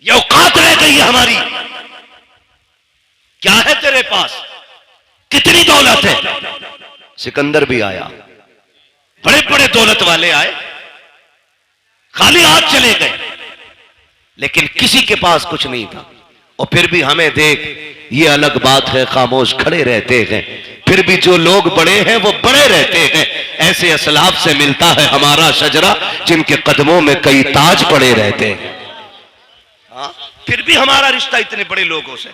ये औकात रह गई है हमारी। क्या है तेरे पास? कितनी दौलत है? सिकंदर भी आया, बड़े बड़े दौलत वाले आए, खाली हाथ चले गए, लेकिन किसी के पास कुछ नहीं था। और फिर भी हमें देख, ये अलग बात है, खामोश खड़े रहते हैं, फिर भी जो लोग बड़े हैं वो बड़े रहते हैं। ऐसे असलाफ से मिलता है हमारा शजरा, जिनके कदमों में कई ताज पड़े रहते हैं। फिर भी हमारा रिश्ता इतने बड़े लोगों से,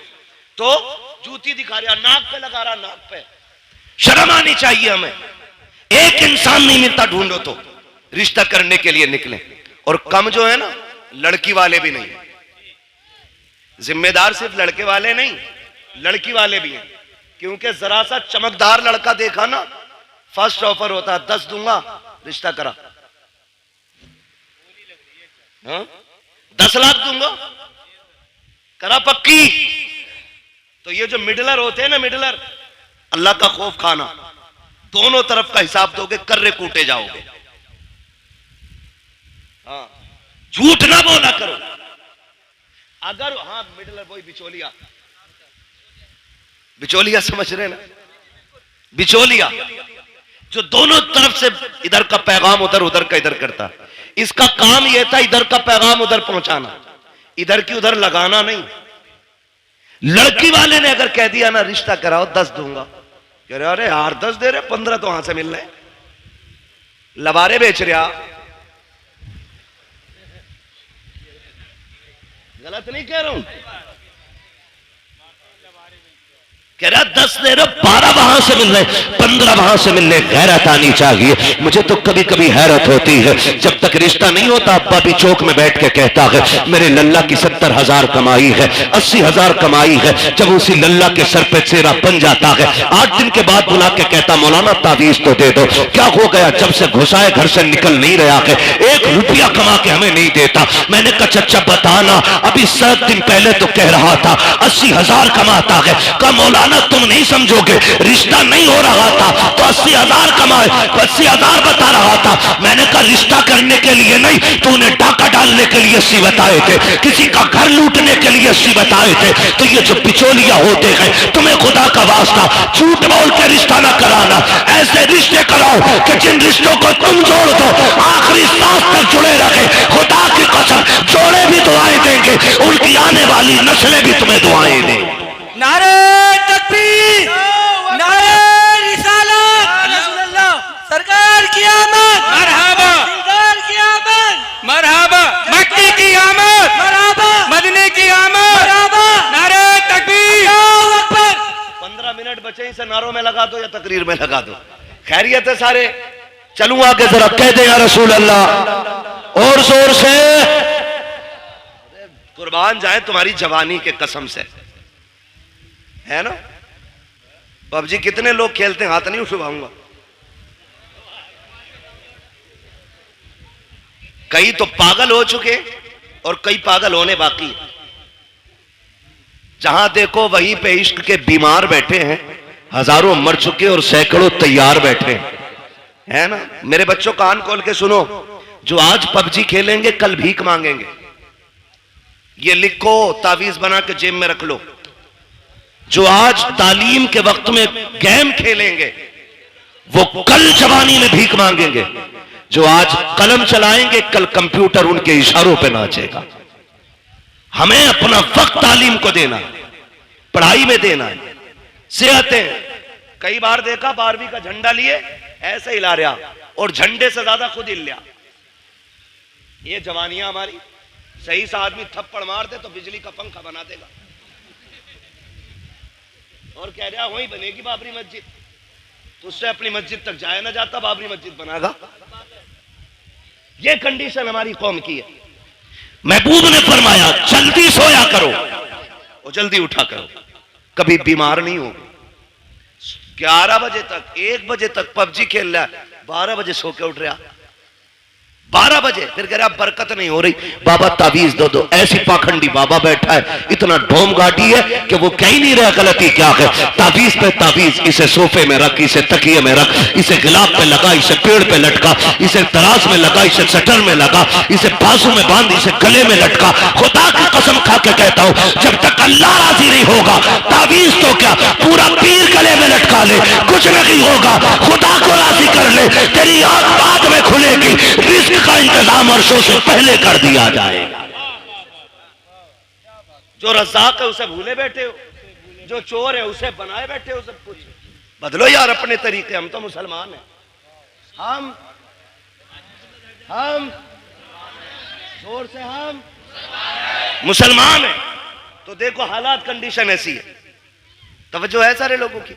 तो जूती दिखा रहा, नाक पे लगा रहा, नाक पे। शर्म आनी चाहिए हमें। एक इंसान नहीं मिलता, ढूंढो तो रिश्ता करने के लिए निकले। और कम जो है ना, लड़की वाले भी नहीं, जिम्मेदार सिर्फ लड़के वाले नहीं, लड़की वाले भी हैं। क्योंकि जरा सा चमकदार लड़का देखा ना, फर्स्ट ऑफर होता, 10 दूंगा, रिश्ता करा। हाँ? 10 लाख दूंगा, करा पक्की। तो ये जो मिडलर होते हैं ना, मिडलर, अल्लाह का खौफ खाना, दोनों तरफ का हिसाब दोगे, कर्रे कूटे जाओगे। हाँ, झूठ ना बोला करो। अगर हाँ मिडल वही बिचौलिया, बिचौलिया समझ रहे ना, बिचौलिया जो दोनों तरफ से इधर का पैगाम उधर, उधर का इधर करता। इसका काम यह था इधर का पैगाम उधर पहुंचाना, इधर की उधर लगाना नहीं। लड़की वाले ने अगर कह दिया ना रिश्ता कराओ 10 दूंगा, कह रहे अरे यार 10 दे रहे 15 तो वहां से मिल रहे, लबारे बेच रहा। गलत नहीं कह रहा हूं, कह रहा 10 दे रहे 12 वहां से मिल रहे 15 वहां से मिल रहे। गैरत आनी चाहिए। मुझे तो कभी कभी हैरत होती है, जब तक रिश्ता नहीं होता अब्बा भी चौक में बैठ के कहता है मेरे लल्ला की 70,000 कमाई है, 80,000 कमाई है। जब उसी लल्ला के सर पे चेहरा बन जाता है 8 दिन के बाद बुला के कहता मौलाना तावीज तो दे दो। क्या हो गया? जब से घुसाए घर से निकल नहीं रहा है, 1 रुपया कमा के हमें नहीं देता। मैंने कहा चचा बताना, अभी 7 दिन पहले तो कह रहा था 80,000 कमाता है। कहा मौलाना तुम नहीं समझोगे, रिश्ता नहीं हो रहा था तो 80,000 कमाए, 80,000 बता रहा था। मैंने कहा रिश्ता करने के लिए नहीं, तूने डाका डालने के लिए 80 बताए थे, किसी का घर लूटने के लिए 80 बताए थे। तो ये जो बिचौलिया होते हैं, तुम्हें खुदा का वास्ता झूठ बोल के रिश्ता ना कराना, ऐसे रिश्ते कराओ कि जिन रिश्तों को तुम जोड़ दो आखिरी सांस तक जुड़े रखे। खुदा की कसम जोड़े भी दुआएं देंगे, उनकी आने वाली नस्लें भी तुम्हें दुआएं देंगी। नारे तकबीर, नारे रिसालत, सरकार की आमद, मरहबा, सरकार की आमद, मरहबा, मक्की की आमद, मरहबा, मदीने की आमद, मरहबा, नारे तकबीर। अल्लाहू अकबर। 15 मिनट बचे, इसे नारों में लगा दो या तकरीर में लगा दो। खैरियत है सारे? चलूं आगे जरा, कह दे या रसूल अल्लाह और जोर से। कुर्बान जाए तुम्हारी जवानी के कसम से, है ना? पबजी कितने लोग खेलते हैं? हाथ नहीं उठवाऊंगा। कई तो पागल हो चुके और कई पागल होने बाकी है। जहां देखो वहीं पे इश्क के बीमार बैठे हैं, हजारों मर चुके और सैकड़ों तैयार बैठे हैं, है ना? मेरे बच्चों कान खोल के सुनो, जो आज पबजी खेलेंगे कल भीख मांगेंगे। ये लिखो, तावीज बना के जेब में रख लो। जो आज तालीम के वक्त में गेम खेलेंगे वो कल जवानी में भीख मांगेंगे। जो आज कलम चलाएंगे कल कंप्यूटर उनके इशारों पे नाचेगा। हमें अपना वक्त तालीम को देना है, पढ़ाई में देना है। सेहतें कई बार देखा 12वीं का झंडा लिए ऐसे हिला रहा और झंडे से ज्यादा खुद हिल रहा। ये जवानियां हमारी। सही सा आदमी थप्पड़ मार दे तो बिजली का पंखा बना देगा और कह रहा वहीं बनेगी बाबरी मस्जिद, तो उससे अपनी मस्जिद तक जाया ना जाता, बाबरी मस्जिद बनागा। ये कंडीशन हमारी कौम की है। महबूब ने फरमाया जल्दी सोया करो और जल्दी उठा करो, कभी बीमार नहीं हो। 11 बजे तक 1 बजे तक पबजी खेल रहा है, 12 बजे सो के उठ रहा, 12 बजे फिर कह रहा बरकत नहीं हो रही, बाबा तावीज दो दो। ऐसी पाखंडी बाबा बैठा है, इतना ढोम गाड़ी है कि वो कह ही नहीं रहा गलती क्या है। तावीज पे तावीज, इसे सोफे में रख, इसे तकिए में रख, इसे गिलाफ पे लगा, इसे पेड़ पे लटका, इसे तराज में लगा, इसे शटर में लगा, इसे बाजू में बांध, इसे गले में लटका। खुदा की कसम खा के कहता हूं जब तक अल्लाह राजी नहीं होगा तावीज तो क्या पूरा पीर गले में लटका ले, कुछ नहीं होगा। खुदा को राजी कर ले, तेरी आंख बाद में खुलेगी, रिस्क का इंतजाम अर्शों से पहले कर दिया जाएगा। जो रज़ाक है उसे भूले बैठे हो, जो चोर है उसे बनाए बैठे हो। सब कुछ बदलो यार अपने तरीके। हम तो मुसलमान हैं, हम जोर से हम मुसलमान हैं। तो देखो हालात कंडीशन ऐसी है। तवज्जो है सारे लोगों की,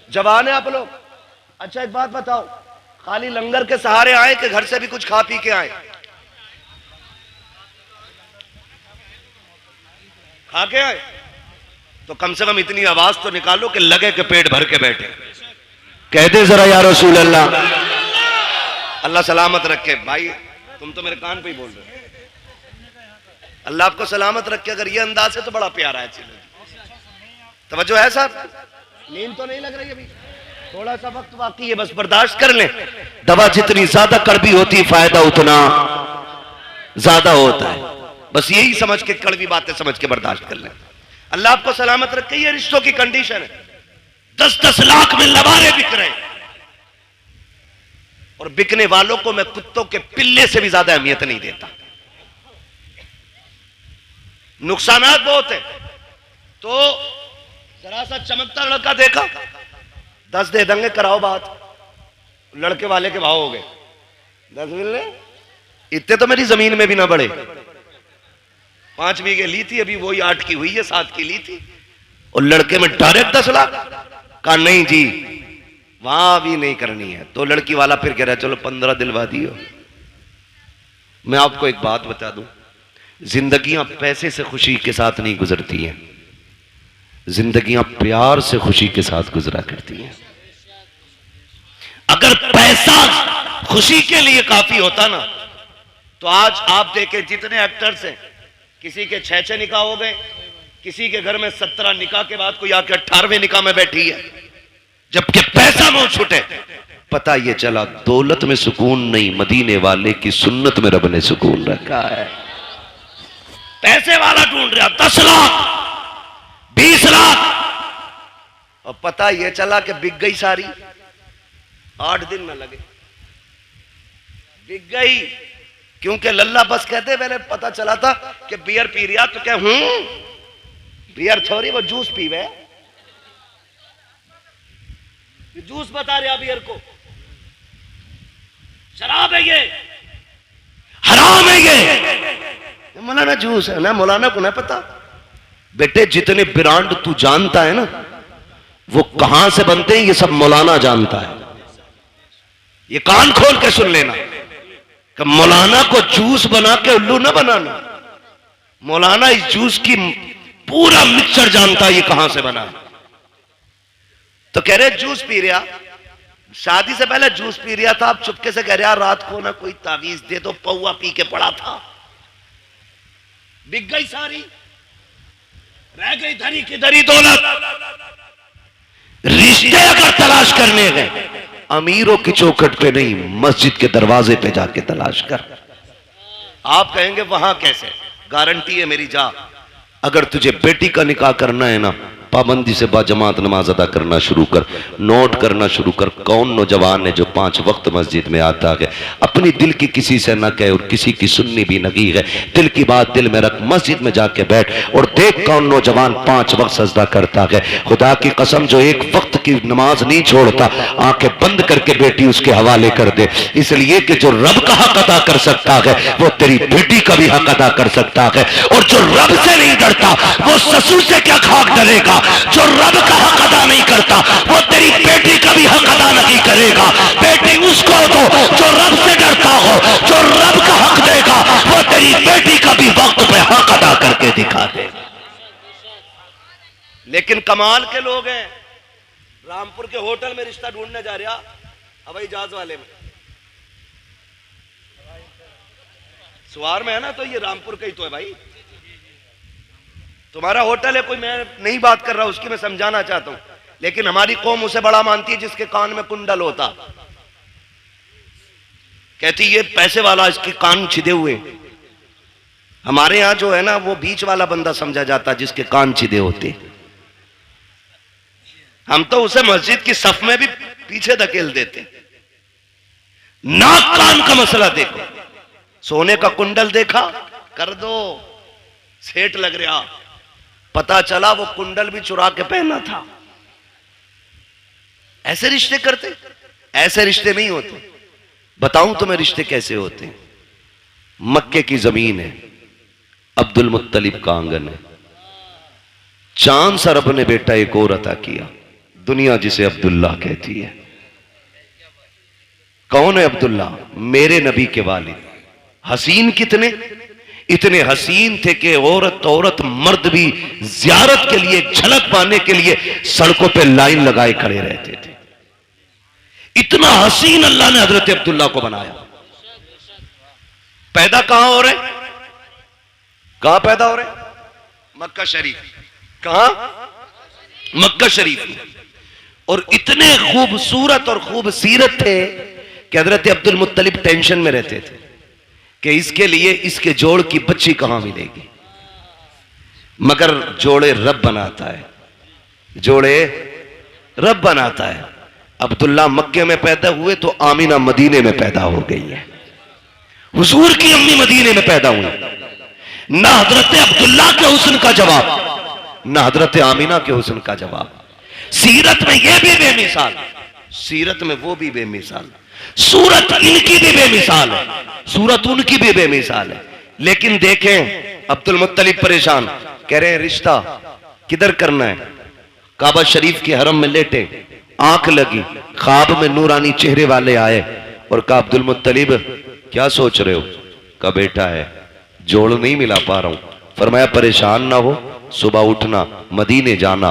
जवान है आप लोग। अच्छा एक बात बताओ, खाली लंगर के सहारे आए कि घर से भी कुछ खा पी के आए? खा के आए तो कम से कम इतनी आवाज तो निकालो कि लगे कि पेट भर के बैठे। कह दे जरा या रसूल अल्लाह। अल्लाह सलामत रखे। भाई तुम तो मेरे कान पे ही बोल रहे हो। अल्लाह आपको सलामत रखे। अगर ये अंदाज है तो बड़ा प्यारा है। तवज्जो है साहब? नींद तो नहीं लग रही अभी? थोड़ा सा वक्त बाकी है, बस बर्दाश्त कर लें। दवा जितनी ज्यादा कड़वी होती है फायदा उतना ज्यादा होता है। बस यही समझ के, कड़वी बातें समझ के बर्दाश्त कर लें। अल्लाह आपको सलामत रखे। ये रिश्तों की कंडीशन है। 10-10 लाख में लबारे बिक रहे हैं, और बिकने वालों को मैं कुत्तों के पिल्ले से भी ज्यादा अहमियत नहीं देता। नुकसानात बहुत है। तो जरा सा चमकता लड़का देखा, 10 दे देंगे, कराओ बात। लड़के वाले के भाव हो गए 10 मिलने। इतने तो मेरी जमीन में भी ना बढ़े। 5 बीघे ली थी, अभी वही 8 की हुई है, 7 की ली थी, और लड़के में डायरेक्ट 10 लाख। कहा नहीं जी, वहां भी नहीं करनी है। तो लड़की वाला फिर कह रहा है चलो 15 दिलवा दियो। मैं आपको एक बात बता दूं, जिंदगियां पैसे से खुशी के साथ नहीं गुजरती हैं, जिंदगियां प्यार से खुशी के साथ गुजरा करती हैं। अगर पैसा खुशी के लिए काफी होता ना, तो आज आप देखें जितने एक्टर्स हैं, किसी के 6 निकाह हो गए, किसी के घर में 17 निकाह के बाद कोई आके 18वें निकाह में बैठी है, जबकि पैसा मुंह छूटे। पता ये चला दौलत में सुकून नहीं, मदीने वाले की सुन्नत में रब ने सुकून रखा है। पैसे वाला ढूंढ रहा 10 लाख 20 लाख, और पता ये चला कि बिक गई सारी। 8 दिन न लगे, बिक गई। क्योंकि लल्ला बस कहते पहले पता चला था कि बियर पी रिया, तो क्या बियर थोड़ी, वो जूस पीवे, जूस बता रहा बियर को, शराब है ये, हराम है ये। मौलाना जूस है ना, मौलाना को ना पता। बेटे जितने ब्रांड तू जानता है ना, वो कहां से बनते हैं ये सब मौलाना जानता है। ये कान खोल के सुन लेना कि मौलाना को जूस बना के उल्लू ना बनाना। मौलाना इस जूस की पूरा मिक्सचर जानता है, ये कहां से बना। तो कह रहे जूस पी रहा, शादी से पहले जूस पी रहा था, अब चुपके से कह रहा रात को ना कोई तावीज दे दो, पौवा पी के पड़ा था। बिक गई सारी, रह गई धरी की धरी दौलत। रिश्ते अगर तलाश करने गए, अमीरों की चौखट पे नहीं, मस्जिद के दरवाजे पे जाके तलाश कर। आप कहेंगे वहां कैसे, गारंटी है मेरी, जा। अगर तुझे बेटी का निकाह करना है ना, पाबंदी से बाजमात नमाज अदा करना शुरू कर। नोट करना शुरू कर, कौन नौजवान है जो 5 वक्त मस्जिद में आता है, अपनी दिल की किसी से ना कहे और किसी की सुननी भी नहीं है, दिल की बात दिल में रख, मस्जिद में जाके बैठ और देख कौन नौजवान 5 वक्त सजदा करता है। खुदा की कसम जो 1 वक्त की नमाज नहीं छोड़ता, आंखें बंद करके बेटी उसके हवाले कर दे। इसलिए कि जो रब का हक अदा कर सकता है, वो तेरी बेटी का भी हक अदा कर सकता है। और जो रब से नहीं डरता, वो ससुर से क्या खाक डरेगा। जो रब का हक अदा नहीं करता, वो तेरी बेटी का भी हक अदा नहीं करेगा। बेटी उसको दो जो रब से डरता हो, जो रब का हक देगा, वो तेरी बेटी का भी वक्त पे हक अदा करके दिखा दे। लेकिन कमाल के लोग हैं, रामपुर के होटल में रिश्ता ढूंढने जा रहा, हवाई जहाज वाले में, सवार में है ना, तो ये रामपुर का ही तो है भाई। तुम्हारा होटल है, कोई, मैं नहीं बात कर रहा उसकी, मैं समझाना चाहता हूं। लेकिन हमारी कौम उसे बड़ा मानती है जिसके कान में कुंडल होता। कहती ये पैसे वाला, इसके कान छिदे हुए। हमारे यहां जो है ना, वो बीच वाला बंदा समझा जाता जिसके कान छिदे होते। हम तो उसे मस्जिद की सफ में भी पीछे धकेल देते। नाक कान का मसला देखो, सोने का कुंडल देखा, कर दो, सेठ लग रहा। पता चला वो कुंडल भी चुरा के पहना था। ऐसे रिश्ते करते, ऐसे रिश्ते नहीं होते। बताऊं तुम्हें रिश्ते कैसे होते हैं। मक्के की जमीन है, अब्दुल मुत्तलिब का आंगन है, चांद सा रब ने बेटा एक और अता किया, दुनिया जिसे अब्दुल्ला कहती है। कौन है अब्दुल्ला? मेरे नबी के वालिद। हसीन कितने, इतने हसीन थे कि औरत मर्द भी जियारत के लिए, झलक पाने के लिए सड़कों पे लाइन लगाए खड़े रहते थे। इतना हसीन अल्लाह ने हजरत अब्दुल्ला को बनाया। पैदा कहां हो रहे, कहां पैदा हो रहे? मक्का शरीफ। कहां? मक्का शरीफ में। और इतने खूबसूरत और खूबसीरत थे कि हजरत अब्दुल मुत्तलिब टेंशन में रहते थे कि इसके लिए इसके जोड़ की बच्ची कहां मिलेगी, मगर जोड़े रब बनाता है, जोड़े रब बनाता है। अब्दुल्ला मक्के में पैदा हुए तो आमीना मदीने में पैदा हो गई है। हुजूर की अम्मी मदीने में पैदा हुई। ना हजरत अब्दुल्ला के हुस्न का जवाब, ना हजरत आमीना के हुस्न का जवाब। सीरत में ये भी बेमिसाल, सीरत में वो भी बेमिसाल, सूरत इनकी भी बेमिसाल है, सूरत उनकी भी बेमिसाल है। लेकिन देखें अब्दुल मुत्तलिब परेशान, कह रहे हैं रिश्ता किधर करना है। काबा शरीफ के हरम में लेटे, आंख लगी, ख्वाब में नूरानी चेहरे वाले आए और कहा अब्दुल मुत्तलिब क्या सोच रहे हो। का बेटा है, जोड़ नहीं मिला पा रहा हूं। फरमाया परेशान ना हो, सुबह उठना, मदीने जाना,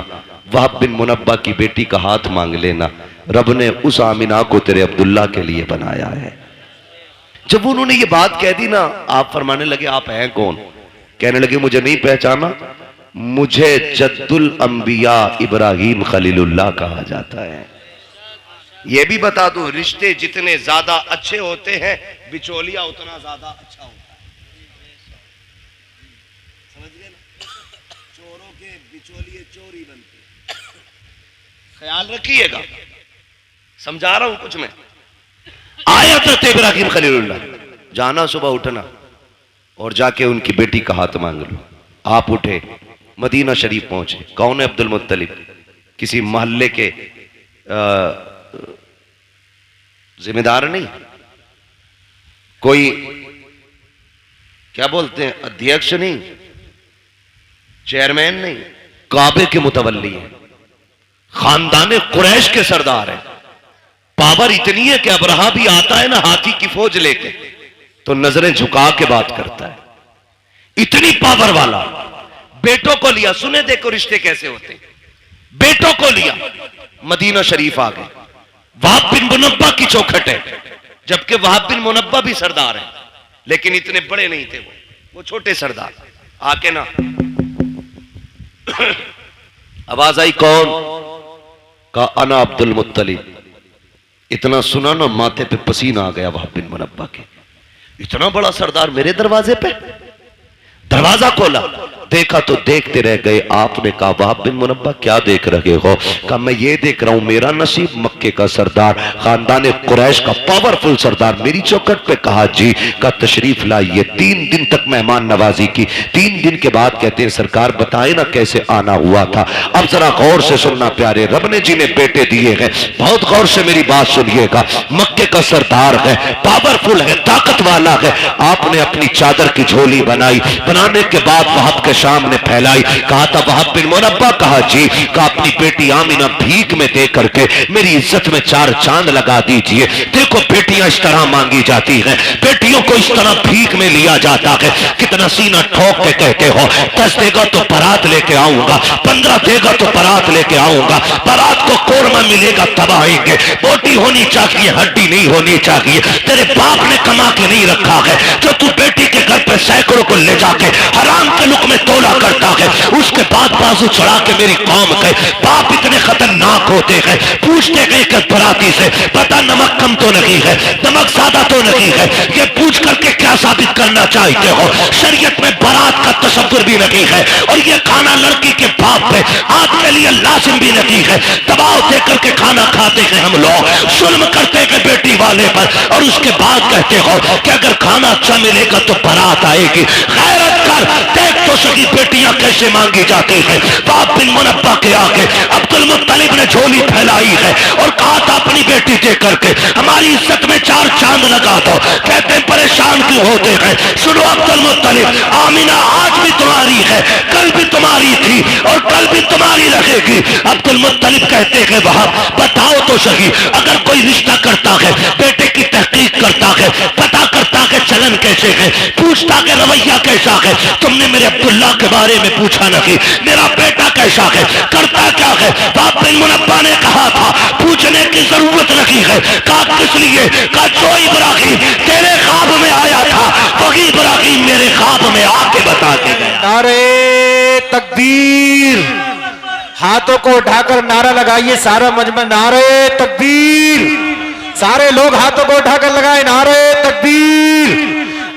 वहाब बिन मुनब्बा की बेटी का हाथ मांग लेना, रब ने उस आमिना को तेरे अब्दुल्ला के लिए बनाया है। जब उन्होंने ये बात कह दी ना, आप फरमाने लगे आप हैं कौन। कहने लगे मुझे नहीं पहचाना, मुझे जद्दुल अंबिया इब्राहिम खलीलुल्लाह कहा जाता है। यह भी बता दूं, रिश्ते जितने ज्यादा अच्छे होते हैं बिचौलिया उतना ज्यादा अच्छा होता है। समझ गए ना, चोरों के बिचौलिए चोर ही बनते, ख्याल रखिएगा, समझा रहा हूं कुछ मैं। आया तो इब्राहिम खलीलुल्लाह, जाना सुबह उठना और जाके उनकी बेटी का हाथ मांग लो। आप उठे, मदीना शरीफ पहुंचे। कौन है अब्दुल मुत्तलिब, किसी मोहल्ले के जिम्मेदार नहीं, कोई क्या बोलते हैं अध्यक्ष नहीं, चेयरमैन नहीं, काबे के मुतवल्ली हैं, खानदान कुरैश के सरदार हैं। पावर इतनी है कि अब्रहा भी आता है ना हाथी की फौज लेके तो नजरें झुका के बात करता है, इतनी पावर वाला। बेटों को लिया, सुने देखो रिश्ते कैसे होते हैं। बेटों को लिया, मदीना शरीफ आ गए। वहाब बिन मुनब्बा की चौखट है, जबकि वहाब बिन मुनब्बा भी सरदार है, लेकिन इतने बड़े नहीं थे वो छोटे सरदार। आके ना आवाज आई, कौन का अना अब्दुल मुत्तलिब। इतना सुना ना माथे पे पसीना आ गया वहाब बिन मुनब्बा के, इतना बड़ा सरदार मेरे दरवाजे पे। दरवाजा खोला, देखा तो देखते रह गए। आपने कहा वहाब बिन मुनब्बा क्या देख रहे हो। कहा मैं ये देख रहा हूं मेरा नसीब मक्के का सरदार, खानदान कुरैश का पावरफुल सरदार मेरी चौखट पे। कहा जी, का तशरीफ लाइए। 3 दिन तक मेहमान नवाजी की। 3 दिन के बाद कहते हैं सरकार बताए ना कैसे आना हुआ था। अब जरा गौर से सुनना प्यारे, रब ने जिन्हें बेटे दिए हैं बहुत गौर से मेरी बात सुनिएगा। मक्के का सरदार है, पावरफुल है, ताकत वाला है। आपने अपनी चादर की झोली बनाई, बनाने के बाद वहाब के सामने फैलाई। कहा था वहाब बिन मुनब्बा, कहा जी, कहा अपनी बेटी आमिना भीख में दे करके मेरी इज्जत में 4 चांद लगा दीजिए। देखो बेटियां इस तरह मांगी जाती हैं, बेटियों को इस तरह भीख में लिया जाता है। कितना सीना ठोक के कहते हो 10 देगा तो बारात लेके आऊंगा, 15 देगा तो बारात लेके आऊंगा। बारात को कोरमा मिलेगा तब आएंगे। बोटी होनी चाहिए, हड्डी नहीं होनी चाहिए। तेरे बाप ने कमा के नहीं रखा है, जो तू बेटी के घर पे सैकड़ों को ले जाके हराम के लुक में तोला करता है। उसके बाद बाजू चढ़ा के मेरी कौम के बाप इतने खतरनाक होते हैं। पूछते गए कि बराती से पता नमक कम तो नहीं है, नमक ज्यादा तो नहीं है, ये पूछ करके क्या साबित करना चाहते हो। शरीयत में बारात का तस्वुर भी नहीं है और ये खाना लड़की के बाप पे आज के लिए लाजिम भी नहीं है। दबाव दे करके खाना खाते हैं हम लोग, जुल्म करते हैं बेटी वाले पर, और उसके बाद कहते हो कि अगर खाना अच्छा मिलेगा तो बारात आएगी। गैरत कर, देख तो सही बेटियां कैसे मांगी जाती हैं। वहाब बिन मुनब्बा के आगे अब्दुल मुत्तलिब ने झोली फैलाई है और कहा था अपनी बेटी दे करके हमारी इज्जत में 4 चांद लगा दो। कहते हैं परेशान क्यों होते हैं। सुनो अब्दुल मुत्तलिब, आमिना आज भी तुम्हारी है, कल भी तुम्हारी थी और कल भी तुम्हारी रहेगी। अब्दुल मुत्तलिब कहते हैं वहाब बताओ तो सही, अगर कोई रिश्ता करता है, बेटे की तहकीक करता है, पता करता है चलन कैसे है, पूछता है रवैया कैसा है। तुमने मेरे अब्दुल्ला के बारे में पूछा नहीं, मेरा बेटा कैसा है, करता क्या है। वहाब बिन मुनब्बा ने कहा था पूछने की जरूरत नहीं है। कहा किस लिए। कहा जो इब्राहिम तेरे ख्वाब में आया था वही इब्राहिम मेरे ख्वाब में आके बता के गया। नारे तकबीर, हाथों को उठाकर नारा लगाइए सारा मजमा। नारे तकबीर, सारे लोग हाथों को उठाकर लगाए। नारे तकबीर,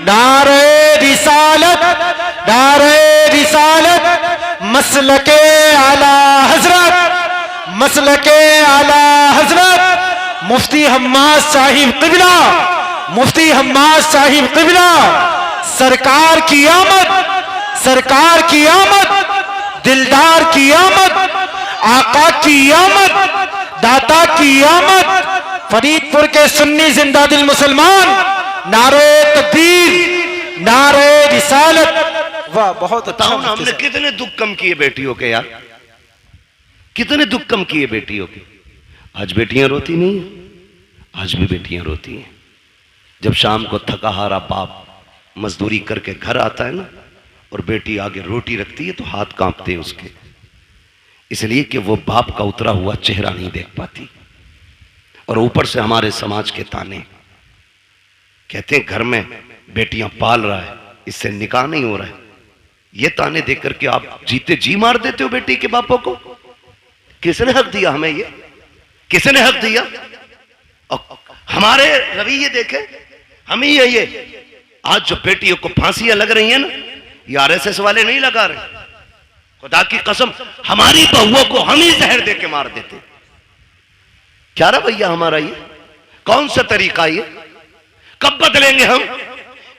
नारे रिसालत, नारे रिसालत, मसलके आला हजरत, मसलके आला हजरत मुफ्ती हम्माद साहिब क़िबला, मुफ्ती हम्माद साहिब क़िबला, सरकार की आमद, सरकार की आमद, दिलदार की आमद, आका की आमद, दाता की आमद, फरीदपुर के सुन्नी जिंदा दिल मुसलमान, नारे तकबीर, नारे रिसालत। वाह, बहुत अच्छा। बताओ ना, हमने कितने दुख कम किए बेटियों के यार, कितने दुख कम किए बेटियों के। आज बेटियां रोती नहीं है, आज भी बेटियां रोती हैं। जब शाम को थका हारा बाप मजदूरी करके घर आता है ना, और बेटी आगे रोटी रखती है तो हाथ कांपते हैं उसके, इसलिए कि वो बाप का उतरा हुआ चेहरा नहीं देख पाती। और ऊपर से हमारे समाज के ताने, कहते हैं घर में बेटियां पाल रहा है, इससे निकाह नहीं हो रहा है। ये ताने देख करके आप जीते जी मार देते हो बेटी के बापों को। किसने हक दिया हमें ये, किसने हक दिया? और हमारे रवैये देखे हम ही ये आज जो बेटियों को फांसियां लग रही है ना, ये आरएसएस वाले नहीं लगा रहे, खुदा की कसम हमारी बहुओं को हम ही जहर दे के मार देते। क्या रवैया हमारा ये, कौन सा तरीका ये, कब बदलेंगे हम?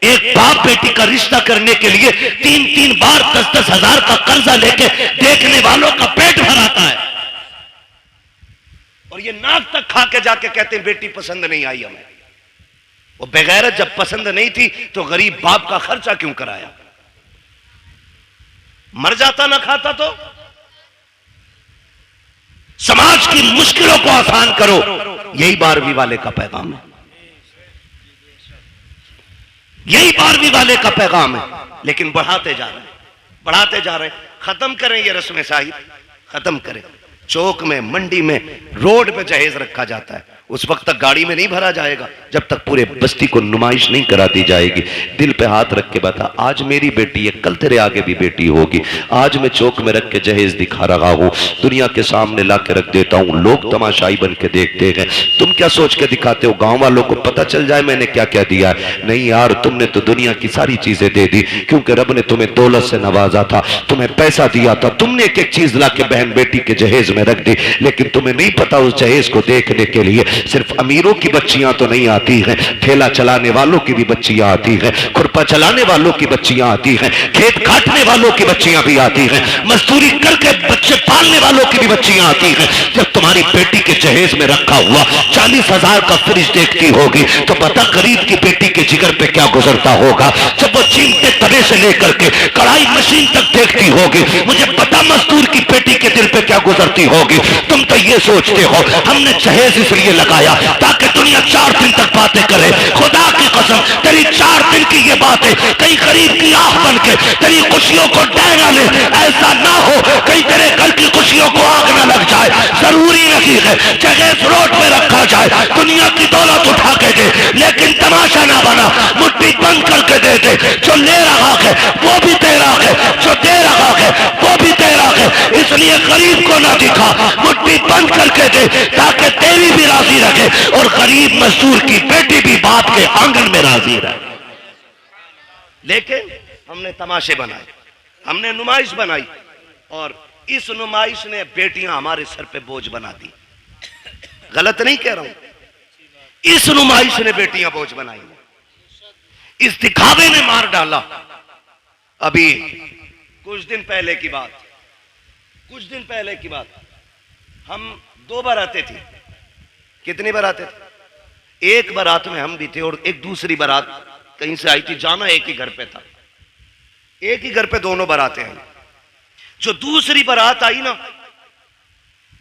एक बाप बेटी का रिश्ता करने के लिए 3-3 बार 10-10 हजार का कर्जा लेके देखने वालों का पेट भराता है, और ये नाक तक खा के जाके कहते हैं बेटी पसंद नहीं आई हमें। वो बेगैरत जब पसंद नहीं थी तो गरीब बाप का खर्चा क्यों कराया? मर जाता ना खाता तो। समाज की मुश्किलों को आसान करो, यही 12वीं वाले का पैगाम है, यही 12वीं वाले का पैगाम है। लेकिन बढ़ाते जा रहे हैं, बढ़ाते जा रहे हैं। खत्म करें ये रस्म शाही, खत्म करें। चौक में, मंडी में, रोड पे जहेज रखा जाता है, उस वक्त तक गाड़ी में नहीं भरा जाएगा जब तक पूरे बस्ती को नुमाइश नहीं करा दी जाएगी। दिल पे हाथ रख के बता, आज मेरी बेटी है, कल तेरे आगे भी बेटी होगी। आज मैं चौक में रख के जहेज दिखा रहा हूं, दुनिया के सामने ला के रख देता हूं, लोग तमाशाई बन के देखते हैं। तुम क्या सोच के दिखाते हो गांव वालों को पता चल जाए मैंने क्या क्या दिया है? नहीं यार, तुमने तो दुनिया की सारी चीजें दे दी, क्योंकि रब ने तुम्हें दौलत से नवाजा था, तुम्हें पैसा दिया था, तुमने एक एक चीज ला के बहन बेटी के जहेज में रख दी। लेकिन तुम्हें नहीं पता उस जहेज को देखने के लिए सिर्फ अमीरों की बच्चियां तो नहीं आती हैं, ठेला चलाने वालों की भी बच्चियां आती हैं, खुरपा चलाने वालों की बच्चियां आती हैं, खेत काटने वालों की बच्चियां भी आती हैं, मजदूरी करके बच्चे पालने वालों की भी बच्चियां आती हैं। जब तुम्हारी बेटी के जहेज में रखा हुआ 40,000 का फ्रिज देखती होगी तो पता गरीब की बेटी के जिगर पे क्या गुजरता होगा। जब वो चीमते तवे से लेकर के कढ़ाई मशीन तक देखती होगी, मुझे पता मजदूर की बेटी के दिल पे क्या गुजरती होगी। तुम तो ये सोचते हो हमने जहेज इसलिए लगाया ताकि दुनिया 4 दिन तक बातें करे। खुदा की कसम तेरी 4 दिन की ये बातें कहीं गरीब की आंख बन के तेरी खुशियों को डैना ले, ऐसा ना हो कहीं तेरे घर की खुशियों को आग ना लग जाए। जरूरी नहीं है जहेज रोड पे रखा जाए, दुनिया की दौलत उठा के दे, लेकिन तमाशा ना बना, मुट्ठी बंद करके दे दे। जो ले रहा है वो भी तेरा है, जो दे रहा है वो भी तेरा है, इसलिए गरीब को ना दिखा, मुट्ठी बंद करके दे ताकि तेरी भी राजी रखे और गरीब मजदूर की बेटी भी बाप के आंगन में राजी रहे। लेकिन हमने तमाशे बनाए, हमने नुमाइश बनाई, और इस नुमाइश ने बेटियां हमारे सर पे बोझ बना दी। गलत नहीं कह रहा हूं, इस नुमाइश ने बेटियां बोझ बनाई, इस दिखावे ने मार डाला। अभी कुछ दिन पहले की बात, कुछ दिन पहले की बात, हम 2 बारातें थी। कितनी बारातें थी? एक बारात में हम भी थे और एक दूसरी बारात कहीं से आई थी, जाना एक ही घर पे था, एक ही घर पे दोनों बारातें आई। जो दूसरी बारात आई ना,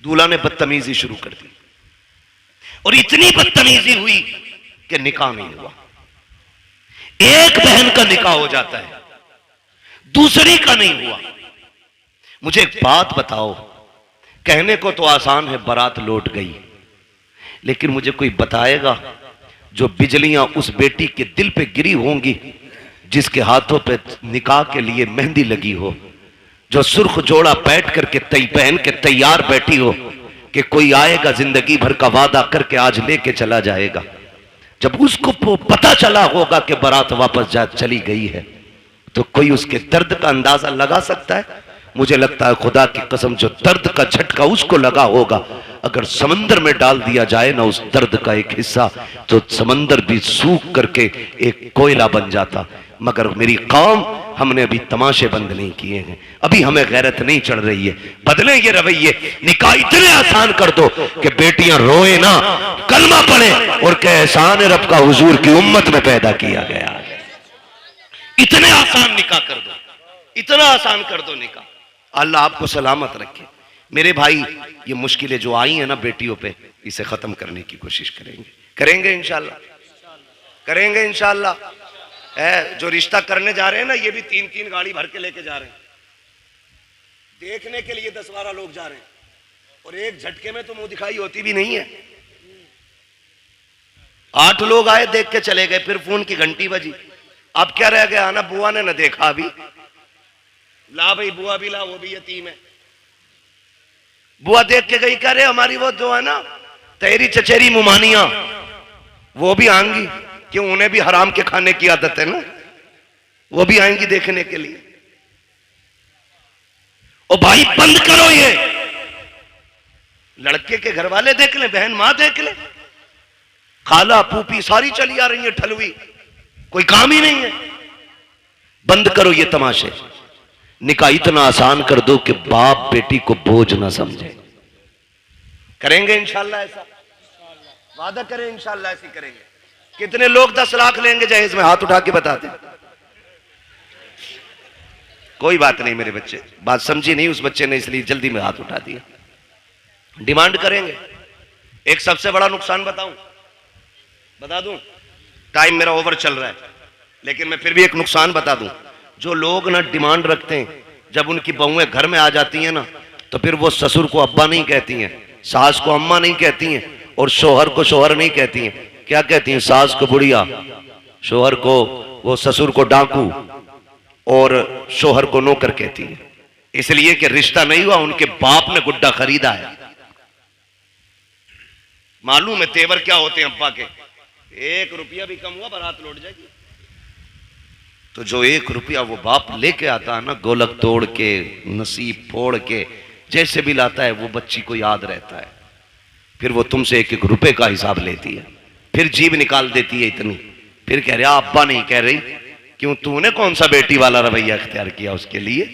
दूल्हा ने बदतमीजी शुरू कर दी, और इतनी बदतमीजी हुई कि निकाह नहीं हुआ। एक बहन का निकाह हो जाता है, दूसरी का नहीं हुआ। मुझे एक बात बताओ, कहने को तो आसान है बारात लौट गई, लेकिन मुझे कोई बताएगा जो बिजलियां उस बेटी के दिल पे गिरी होंगी जिसके हाथों पे निकाह के लिए मेहंदी लगी हो, जो सुर्ख जोड़ा बैठ करके पहन के तैयार बैठी हो कि कोई आएगा जिंदगी भर का वादा करके आज लेके चला जाएगा। जब उसको पता चला होगा कि बारात वापस जा चली गई है, तो कोई उसके दर्द का अंदाजा लगा सकता है? मुझे लगता है खुदा की कसम जो दर्द का झटका उसको लगा होगा, अगर समंदर में डाल दिया जाए ना उस दर्द का एक हिस्सा, तो समंदर भी सूख करके एक कोयला बन जाता। मगर मेरी कौम, हमने अभी तमाशे बंद नहीं किए हैं, अभी हमें गैरत नहीं चढ़ रही है। बदले ये रवैये, निकाह इतने आसान कर दो कि बेटियां रोए ना, कलमा पढ़े और कहे एहसान रब का हुजूर की उम्मत में पैदा किया गया। इतने आसान निकाह कर दो, इतना आसान कर दो निकाह। अल्लाह आपको सलामत रखे। मेरे भाई, ये मुश्किलें जो आई हैं ना बेटियों पे, इसे खत्म करने की कोशिश करेंगे इंशाल्लाह, करेंगे इंशाल्लाह। जो रिश्ता करने जा रहे हैं ना, ये भी 3-3 गाड़ी भर के लेके जा रहे हैं, देखने के लिए 10-12 लोग जा रहे हैं, और एक झटके में तो मुंह दिखाई होती भी नहीं है। 8 लोग आए, देख के चले गए, फिर फोन की घंटी बजी। अब क्या रह गया ना, बुआ ने ना देखा अभी, ला भाई बुआ भी ला, वो भी यतीम है। बुआ देख के गई, कह रहे हमारी वो जो है ना तेरी चचेरी मुमानिया, वो भी आएंगी, क्यों उन्हें भी हराम के खाने की आदत है ना, वो भी आएंगी देखने के लिए। ओ भाई बंद करो ये, लड़के के घर वाले देख ले, बहन मां देख ले, खाला फूफी सारी चली आ रही है ठलवी, कोई काम ही नहीं है। बंद करो ये तमाशे, निकाह इतना आसान कर दो कि बाप बेटी को बोझ ना समझे। करेंगे इंशाल्लाह ऐसा, वादा करें इंशाल्लाह ऐसी करेंगे। कितने लोग 10 लाख लेंगे जहेज में, हाथ उठा के बताते। कोई बात नहीं मेरे बच्चे, बात समझी नहीं उस बच्चे ने, इसलिए जल्दी में हाथ उठा दिया। डिमांड करेंगे। एक सबसे बड़ा नुकसान बता दूं, टाइम मेरा ओवर चल रहा है, लेकिन मैं फिर भी एक नुकसान बता दूं। जो लोग ना डिमांड रखते हैं, जब उनकी बहुएं घर में आ जाती हैं ना, तो फिर वो ससुर को अब्बा नहीं कहती हैं, सास को अम्मा नहीं कहती हैं, और शोहर को शोहर नहीं कहती हैं। क्या कहती हैं? सास को बुढ़िया, शोहर को, वो ससुर को डाकू, और शोहर को नौकर कहती है। इसलिए कि रिश्ता नहीं हुआ, उनके बाप ने गुड्डा खरीदा है। मालूम है तेवर क्या होते हैं अब्बा के? 1 रुपया भी कम हुआ बारात लौट जाएगी। तो जो 1 रुपया वो बाप लेके आता है ना, गोलक तोड़ के, नसीब फोड़ के, जैसे भी लाता है, वो बच्ची को याद रहता है। फिर वो तुमसे 1-1 रुपए का हिसाब लेती है, फिर जीभ निकाल देती है इतनी, फिर कह रहा अब्बा नहीं कह रही। क्यों? तूने कौन सा बेटी वाला रवैया इख्तियार किया उसके लिए?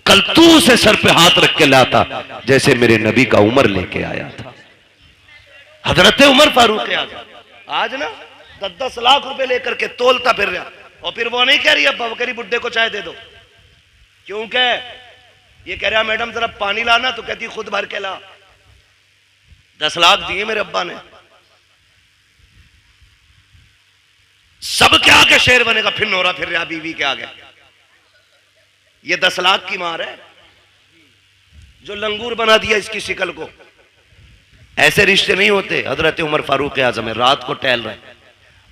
कल तू उसे सर पे हाथ रख के लाता, जैसे मेरे नबी का उमर लेके आया था, हजरत उमर फारूक आजम। आज ना 10-10 लाख रुपए लेकर के तोलता फिर रहा, और फिर वो नहीं कह रही अब्बा, वो कह रही बुड्ढे को चाय दे दो। क्यों कह? ये कह रहा मैडम जरा पानी लाना, तो कहती खुद भर के ला। 10 लाख दिए मेरे अब्बा ने। सब के आगे शेर बनेगा, फिर नोरा फिर रहा बीवी के आगे। ये 10 लाख की मार है जो लंगूर बना दिया इसकी शिकल को। ऐसे रिश्ते नहीं होते। हजरत उमर फारूक आजम है, रात को टहल रहे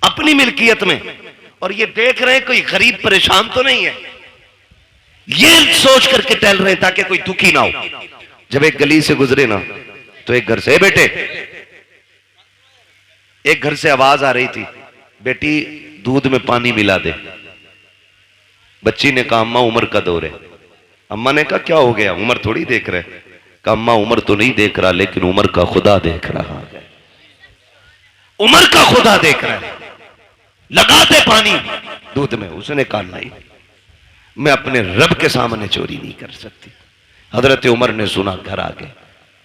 अपनी मिल्कियत में, और ये देख रहे हैं कोई गरीब परेशान तो नहीं है, ये सोच करके टहल रहे हैं ताकि कोई दुखी ना हो। जब एक गली से गुजरे ना, तो एक घर से, बेटे, एक घर से आवाज आ रही थी, बेटी दूध में पानी मिला दे। बच्ची ने कहा अम्मा उमर का दौर है। अम्मा ने कहा क्या हो गया? उमर थोड़ी देख रहे। कहा अम्मा उमर तो नहीं देख रहा, लेकिन उमर का खुदा देख रहा है। उमर का खुदा देख रहा है, लगा दे पानी दूध में। उसने कहा नहीं, मैं अपने रब के सामने चोरी नहीं कर सकती। हजरत उमर ने सुना, घर आ गए,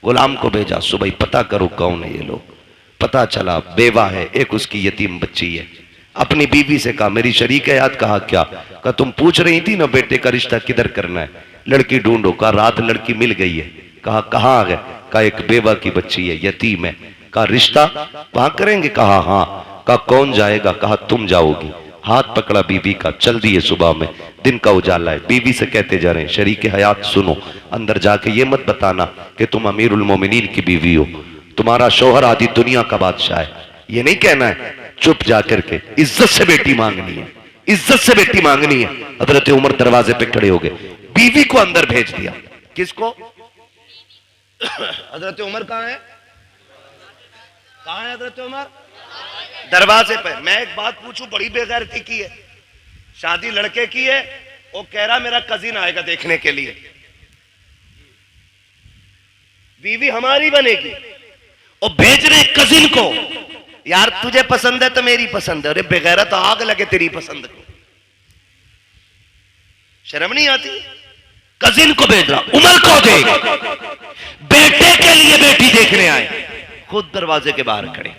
गुलाम को भेजा, सुबह पता करो कौन है ये लोग। पता चला बेवा है, एक उसकी यतीम बच्ची है। अपनी बीवी से कहा मेरी शरीक है याद। कहा क्या? कहा तुम पूछ रही थी ना बेटे का रिश्ता किधर करना है, लड़की ढूंढो। कहा रात लड़की मिल गई है। कहा कहाँ आ गए? कहा एक बेवा की बच्ची है, यतीम है। कहा रिश्ता वहां करेंगे? कहा हाँ। कहा कौन जाएगा? कहा तुम जाओगी। हाथ पकड़ा बीबी का, चल दिए। सुबह में दिन का उजाला है, बीबी से कहते जा रहे हैं शरीक हयात सुनो, अंदर जाके ये मत बताना कि तुम अमीरुल मोमिनीन की बीवी हो, तुम्हारा शोहर आदि दुनिया का बादशाह है, ये नहीं कहना है। चुप जाकर के इज्जत से बेटी मांगनी है, इज्जत से बेटी मांगनी है। हजरत उमर दरवाजे पे खड़े हो गए, बीवी को अंदर भेज दिया। किसको? हजरत उमर कहाँ है? कहाँ है हजरत उमर? दरवाजे पे। मैं एक बात पूछूं, बड़ी बेगैरती की है, शादी लड़के की है, वो कह रहा मेरा कजिन आएगा देखने के लिए, बीवी हमारी बनेगी, और भेज रहे कजिन को, यार तुझे पसंद है तो मेरी पसंद है। अरे बेगैरत, आग लगे तेरी पसंद को, शर्म नहीं आती? कजिन को भेज रहा, उमर को देख, बेटे के लिए बेटी देखने आए, खुद दरवाजे के बाहर खड़े,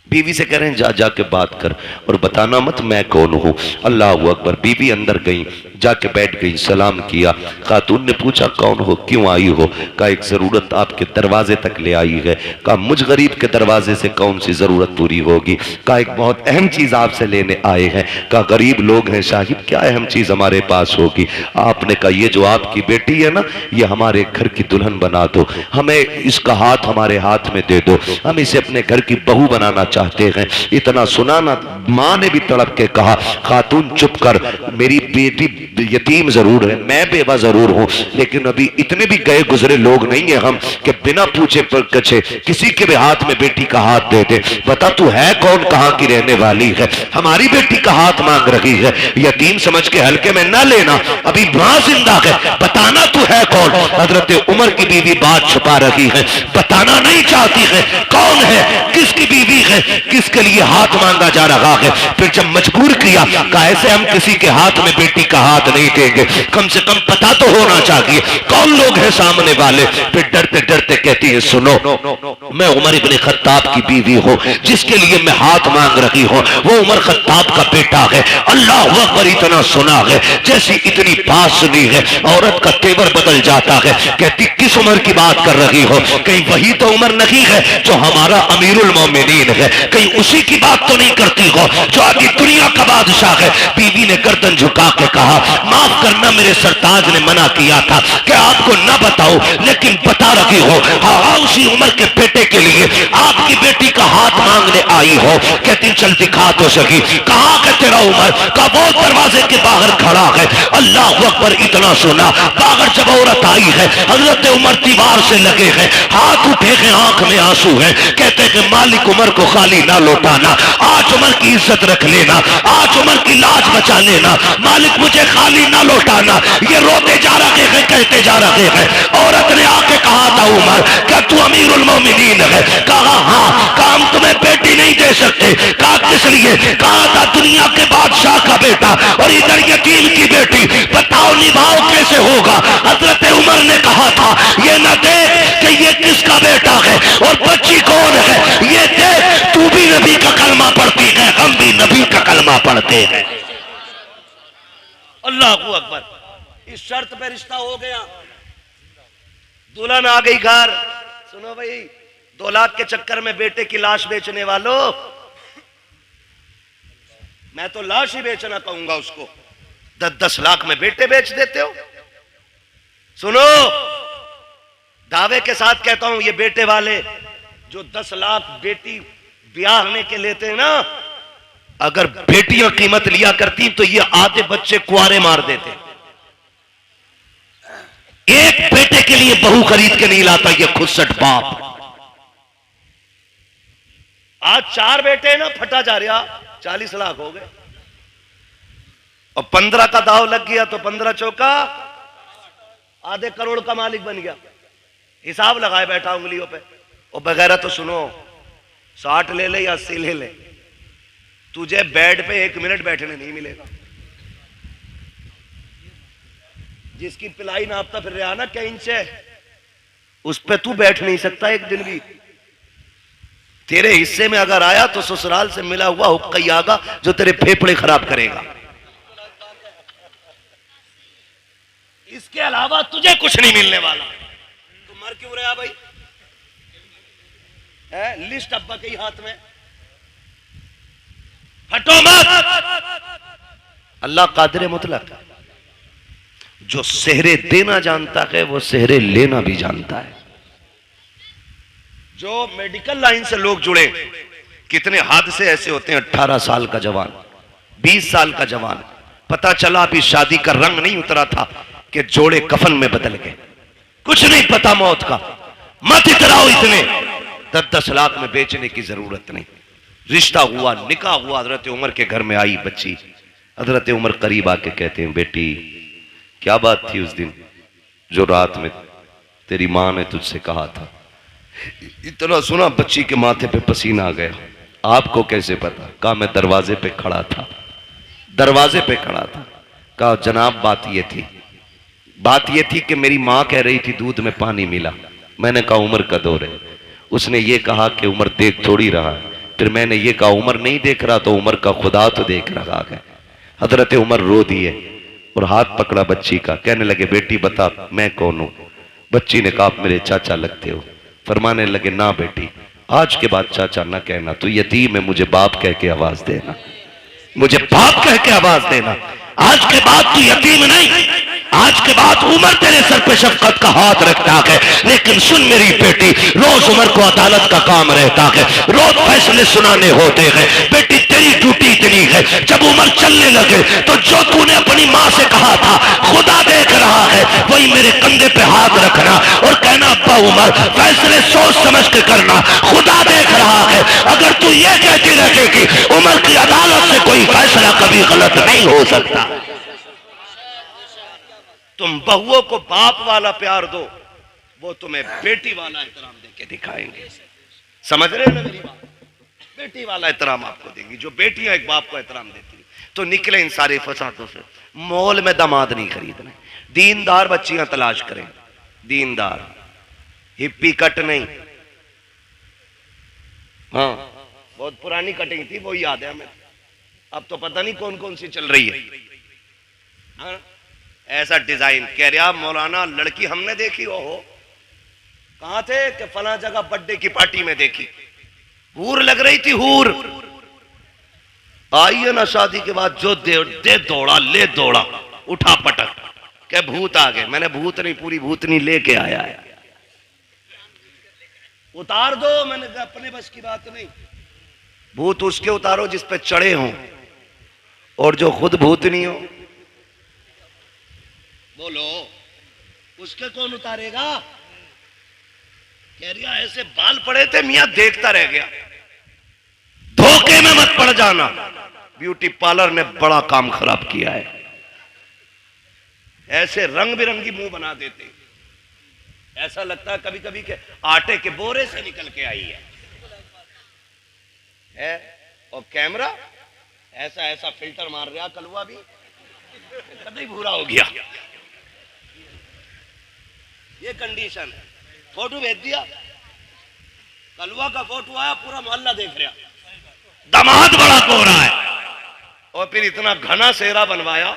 बीवी से कह रहे हैं जा जाके बात कर और बताना मत मैं कौन हूं। अल्लाह अकबर। बीवी अंदर गई, जाके बैठ गई, सलाम किया। खातून ने पूछा कौन हो, क्यों आई हो? कहा एक जरूरत आपके दरवाजे तक ले आई है। कहा मुझ गरीब के दरवाजे से कौन सी जरूरत पूरी होगी? कहा एक बहुत अहम चीज आपसे लेने आए हैं। कहा गरीब लोग हैं साहिब, क्या अहम चीज हमारे पास होगी? आपने कहा ये जो आपकी बेटी है ना, ये हमारे घर की दुल्हन बना दो, हमें इसका हाथ हमारे हाथ में दे दो, हम इसे अपने घर की बहू बनाना चाहते हैं। इतना सुना ना, मां ने भी तड़प के कहा खातून चुप कर, मेरी बेटी यतीम जरूर है, मैं बेवा जरूर हूं, लेकिन अभी इतने भी गए गुजरे लोग नहीं है हम कि बिना पूछे कछे किसी के भी हाथ में बेटी का हाथ दे दे। बता तू है कौन, कहां की रहने वाली है, हमारी बेटी का हाथ मांग रही है? यतीम समझ के हल्के में ना लेना, अभी मां जिंदा है, बताना तू है कौन? हजरत उमर की बीवी बात छुपा रही है, बताना नहीं चाहती है कौन है, किसकी बीवी है, किसके लिए हाथ मांगा जा रहा है। फिर जब मजबूर किया, कहा ऐसे हम किसी के हाथ में बेटी का हाथ नहीं देंगे, कम से कम पता तो होना चाहिए कौन लोग हैं सामने वाले। फिर डरते डरते कहती है सुनो, मैं उमर इब्ने खत्ताब की बीवी हूं, जिसके लिए मैं हाथ मांग रही हूं वो उमर खत्ताब का बेटा है। अल्लाह अकबर। इतना सुना है, जैसी इतनी बात सुनी है औरत का तेवर बदल जाता है। कहती किस उमर की बात कर रही हो? कहीं वही तो उमर नहीं है जो हमारा अमीरुल मोमिनीन है? कहीं उसी की बात तो नहीं करती हो जो आगे दुनिया का बादशाह है? बीवी ने गर्दन झुका के कहा माफ करना, मेरे सरताज ने मना किया था कि आपको न बताओ, लेकिन बता रही हो। हाँ, उसी उम्र के बेटे के लिए आपकी बेटी का हाथ मांगने आई हो। कहती चल दिखा तो सकी, कहाँ का तेरा उमर? का वो दरवाजे के बाहर खड़ा है। अल्लाह अकबर। इतना सुना, बाहर जब औरत आई है, हजरत उमर दीवार से लगे हैं, हाथ उठे हैं, आंख में आंसू है। कहते हैं मालिक उमर को खाली ना लौटाना, आज उमर की इज्जत रख लेना, आज उमर की लाज बचा लेना, मालिक मुझे खाली ना लौटाना। ये रोते जा रहे हैं, कहते जा रहे हैं। औरत ने आके कहा था उमर क्या तू अमीरुल मोमिनीन है? कहा हाँ। कहा हम तुम्हें बेटी नहीं दे सकते। कहा किस लिए? कहा था दुनिया के बादशाह का बेटा और इधर यतीम की बेटी, बताओ निभाओ कैसे होगा? हजरत उमर ने कहा था ये न देख कि ये किसका बेटा है और बच्ची कौन है, ये देख तू भी नबी का कलमा पढ़ती है, हम भी नबी का कलमा पढ़ते हैं। अल्लाह अकबर। इस शर्त पे रिश्ता हो गया, दुल्हन आ गई घर। सुनो भाई, 2 लाख के चक्कर में बेटे की लाश बेचने वालों, मैं तो लाश ही बेचना कहूंगा उसको। 10-10 लाख में बेटे बेच देते हो। सुनो, दावे के साथ कहता हूं, ये बेटे वाले जो 10 लाख बेटी ब्याहने के लेते हैं ना, अगर बेटियां कीमत लिया करती तो ये आधे बच्चे कुआरे मार देते। एक बेटे के लिए बहू खरीद के नहीं लाता ये खुदसट बाप। आज 4 बेटे हैं ना, फटा जा रहा, 40 लाख हो गए और 15 का दाव लग गया तो 15 चौका आधे करोड़ का मालिक बन गया। हिसाब लगाए बैठा उंगलियों पे। और बगैर तो सुनो, 60 ले ले या 80 ले ले, तुझे बेड पे 1 मिनट बैठने नहीं मिलेगा। जिसकी पिलाई नापता फिर रहा ना क्या इंच है, उस पे तू बैठ नहीं सकता एक दिन भी। तेरे हिस्से में अगर आया तो ससुराल से मिला हुआ हुक्का ही आगा जो तेरे फेफड़े खराब करेगा। इसके अलावा तुझे कुछ नहीं मिलने वाला। तू मर क्यों रहा भाई? लिस्ट अब्बा के ही हाथ में, हटो मत। अल्लाह कादिर मुतलक है, जो सेहरे देना जानता है वो सेहरे लेना भी जानता है। जो मेडिकल लाइन से लोग जुड़े, कितने हादसे ऐसे होते हैं। 18 साल का जवान, 20 साल का जवान, पता चला अभी शादी का रंग नहीं उतरा था कि जोड़े कफन में बदल गए। कुछ नहीं पता मौत का। मत इतराओ इतने, 10-10 लाख में बेचने की जरूरत नहीं। रिश्ता हुआ, निकाह हुआ, हजरत उमर के घर में आई बच्ची। हजरत उमर करीब आके कहते हैं, बेटी क्या बात थी उस दिन जो रात में तेरी माँ ने तुझसे कहा था? इतना सुना बच्ची के माथे पे पसीना आ गया। आपको कैसे पता? कहा मैं दरवाजे पे खड़ा था, दरवाजे पे खड़ा था। कहा जनाब बात ये थी कि मेरी माँ कह रही थी दूध में पानी मिला। मैंने कहा उमर का दौर है। उसने ये कहा कि उमर देख थोड़ी रहा है। फिर मैंने ये कहा उमर नहीं देख रहा तो उमर का खुदा तो देख रहा है। हजरत उमर रो दिए और हाथ पकड़ा बच्ची का, कहने लगे बेटी बता मैं कौन हूं? बच्ची ने कहा आप मेरे चाचा लगते हो। फरमाने लगे ना बेटी, आज के बाद चाचा ना कहना, तू यतीम है, मुझे बाप कह के आवाज देना, मुझे बाप कह के आवाज देना। आज के बाद तू यतीम नहीं, आज के बाद उमर तेरे सर पे शफकत का हाथ रखता है। लेकिन सुन मेरी बेटी, रोज उमर को अदालत का काम रहता है, रोज फैसले सुनाने होते हैं। बेटी तेरी ड्यूटी इतनी है, जब उमर चलने लगे तो जो तूने अपनी माँ से कहा था खुदा देख रहा है, वही मेरे कंधे पे हाथ रखना और कहना अब्बा उमर फैसले सोच समझ के करना, खुदा देख रहा है। अगर तू ये कहती रहेगी उमर की अदालत से कोई फैसला कभी गलत नहीं हो सकता। तुम बहुओं को बाप वाला प्यार दो, वो तुम्हें बेटी वाला एहतराम देके दिखाएंगे। समझ रहे हो ना मेरी बात? बेटी वाला एहतराम आपको देंगी। जो बेटियां एक बाप को एहतराम देती तो निकले इन सारे फसादों से। मॉल में दामाद नहीं खरीदने, दीनदार बच्चियां तलाश करें, दीनदार, हिप्पी कट नहीं। हाँ बहुत पुरानी कटिंग थी, वो याद है हमें। अब तो पता नहीं कौन कौन सी चल रही है। हाँ? ऐसा डिजाइन कह रहा मौलाना लड़की हमने देखी। हो कहां थे? कि फला जगह बर्थडे की पार्टी में देखी, हूर लग रही थी, हूर। आई है ना शादी के बाद जो दे दौड़ा, ले दौड़ा, उठा पटक के भूत आ गए। मैंने भूत नहीं, पूरी भूतनी लेके आया है। उतार दो, मैंने कहा अपने बस की बात नहीं। भूत उसके उतारो जिस पे चढ़े हों, और जो खुद भूत नहीं हो बोलो उसके कौन उतारेगा? कह रहा ऐसे बाल पड़े थे मियां, देखता रह गया। धोखे में मत पड़ जाना, ब्यूटी पार्लर ने बड़ा काम खराब किया है। ऐसे रंग बिरंगी मुंह बना देते, ऐसा लगता है कभी कभी के आटे के बोरे से निकल के आई है। और कैमरा ऐसा ऐसा फिल्टर मार रहा, कलवा भी कभी भूरा हो गया। ये कंडीशन है। फोटो भेज दिया, कलवा का फोटो आया, पूरा मोहल्ला देख रहा, दामाद बड़ा गोरा है। और फिर इतना घना सेहरा बनवाया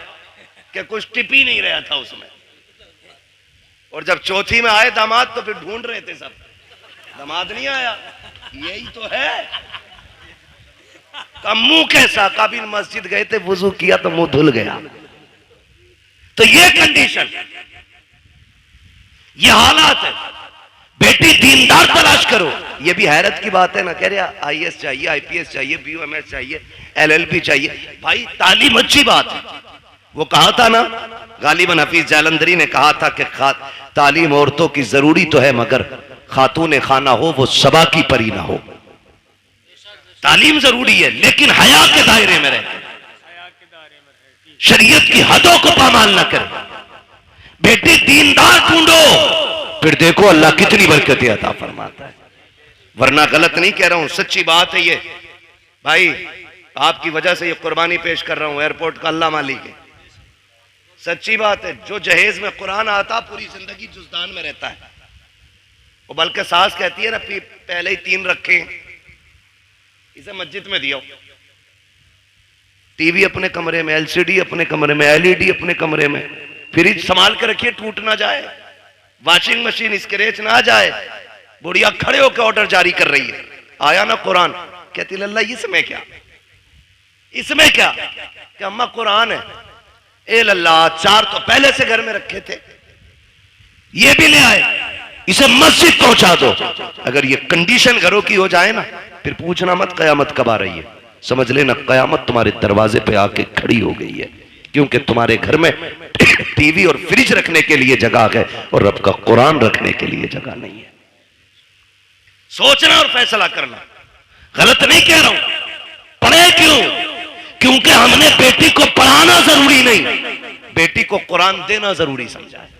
कि कुछ टिप ही नहीं रहा था उसमें। और जब चौथी में आए दामाद तो फिर ढूंढ रहे थे सब, दामाद नहीं आया। यही तो है। का मुंह कैसा? काबिल मस्जिद गए थे, वुजू किया तो मुंह धुल गया। तो ये कंडीशन, ये हालात है। बेटी दीनदार तलाश करो। ये भी हैरत की बात है ना, कह रहे आईएएस चाहिए, आईपीएस चाहिए, बीओएमएस चाहिए, एलएलबी चाहिए। भाई तालीम अच्छी बात है। वो कहा था ना, गालिबन हफीज जालंधरी ने कहा था कि तालीम औरतों की जरूरी तो है, मगर खातून खाना हो वो सबा की परी ना हो। तालीम जरूरी है लेकिन हया के दायरे में रहे, शरीयत की हदों को पामाल न करे। बेटी दीनदार ढूंढो, फिर देखो अल्लाह कितनी बरकतें अता फरमाता है। वरना गलत नहीं कह रहा हूं, सच्ची बात है ये। भाई आपकी वजह से ये कुर्बानी पेश कर रहा हूं, एयरपोर्ट का अल्लाह मालिक है, सच्ची बात है। जो जहेज में कुरान आता पूरी जिंदगी जुज़दान में रहता है। वो बल्कि सास कहती है ना पहले ही 3 रखे, इसे मस्जिद में दिया। टीवी अपने कमरे में, एलसीडी अपने कमरे में, एलईडी अपने कमरे में, फ्रिज संभाल के रखिए टूट ना जाए, वॉशिंग मशीन स्क्रैच ना जाए। बुढ़िया खड़े होकर ऑर्डर जारी कर रही है। आया ना कुरान, कहती लल्ला इसमें क्या, इसमें क्या? कि अम्मा कुरान है। ए लल्ला 4 तो पहले से घर में रखे थे, ये भी ले आए, इसे मस्जिद पहुंचा दो। अगर ये कंडीशन घरों की हो जाए ना, फिर पूछना मत कयामत कब आ रही है। समझ लेना कयामत तुम्हारे दरवाजे पे आके खड़ी हो गई है, क्योंकि तुम्हारे घर में टीवी और फ्रिज रखने के लिए जगह है और रब का कुरान रखने के लिए जगह नहीं है। सोचना और फैसला करना। गलत नहीं कह रहा हूं, पढ़े क्यों? क्योंकि हमने बेटी को पढ़ाना जरूरी नहीं, बेटी को कुरान देना जरूरी समझा है।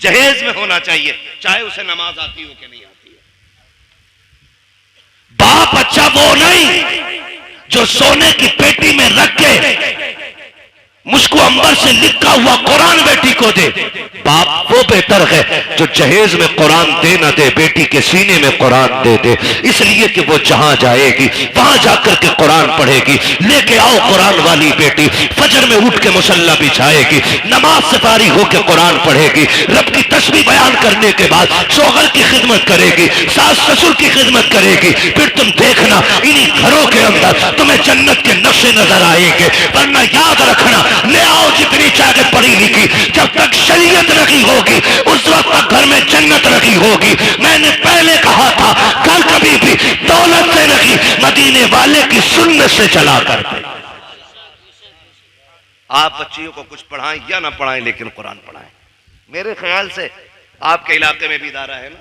जहेज में होना चाहिए, चाहे उसे नमाज आती हो कि नहीं आती हो। बाप अच्छा वो नहीं जो सोने की पेटी में रख के मुझको अंबर से लिखा हुआ कुरान बेटी को दे। बाप वो बेहतर है जो जहेज में कुरान दे ना दे, बेटी के सीने में कुरान दे दे, इसलिए कि वो जहां जाएगी वहां जाकर के कुरान पढ़ेगी। लेके आओ कुरान वाली बेटी, फजर में उठ के मुसल्ला बिछाएगी, नमाज से फारिग होकर कुरान पढ़ेगी, रब की तस्बीह बयान करने के बाद शौहर की खिदमत करेगी, सास ससुर की खिदमत करेगी। फिर तुम देखना इन्हीं घरों के अंदर तुम्हें जन्नत के नक्शे नजर आएंगे। वरना याद रखना, ले आओ जितनी चाहे पढ़ी लिखी, जब तक शरीयत रखी होगी उस वक्त तक घर में जन्नत रखी होगी। मैंने पहले कहा था, घर कभी भी दौलत से नहीं, मदीने वाले की सुन्नत से चला करते। आप बच्चियों को कुछ पढ़ाएं या ना पढ़ाएं, लेकिन कुरान पढ़ाएं। मेरे ख्याल से आपके इलाके में भी इदारा है ना,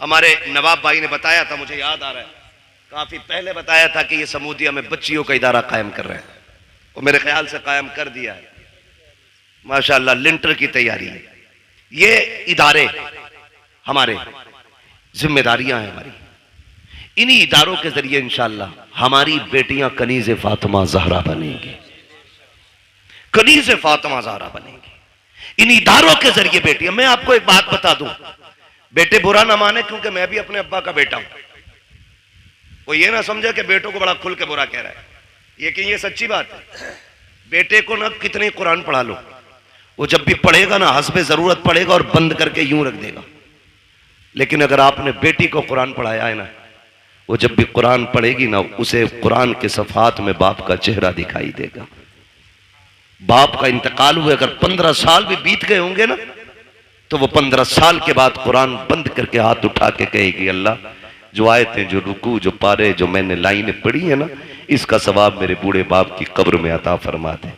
हमारे नवाब भाई ने बताया था, मुझे याद आ रहा है, काफी पहले बताया था कि ये समूदिया में बच्चियों का इदारा कायम कर रहे हैं, और मेरे ख्याल से कायम कर दिया है माशाल्लाह। लिंटर की तैयारी है। ये इदारे हमारे जिम्मेदारियां हैं हमारी, इन्हीं इदारों के जरिए इंशाल्लाह हमारी बेटियां कनीज़े फातिमा ज़हरा बनेंगी, कनीज़े फातिमा ज़हरा बनेंगी इन इदारों के जरिए बेटियां। मैं आपको एक बात बता दूं, बेटे बुरा ना माने, क्योंकि मैं भी अपने अब्बा का बेटा हूं। वो ये ना समझे कि बेटों को बड़ा खुल के बुरा कह रहा है, ये सच्ची बात है। बेटे को ना कितने कुरान पढ़ा लो, वो जब भी पढ़ेगा ना हस्बे जरूरत पढ़ेगा और बंद करके यूं रख देगा। लेकिन अगर आपने बेटी को कुरान पढ़ाया है ना, वो जब भी कुरान पढ़ेगी ना, उसे कुरान के सफात में बाप का चेहरा दिखाई देगा। बाप का इंतकाल हुए अगर 15 साल भी बीत गए होंगे ना, तो वो 15 साल के बाद कुरान बंद करके हाथ उठा के कहेगी, अल्लाह जो आयतें, जो रुकू, जो पारे, जो मैंने लाइनें पढ़ी है ना, इसका सवाब मेरे बूढ़े बाप की कब्र में अता फरमा दे।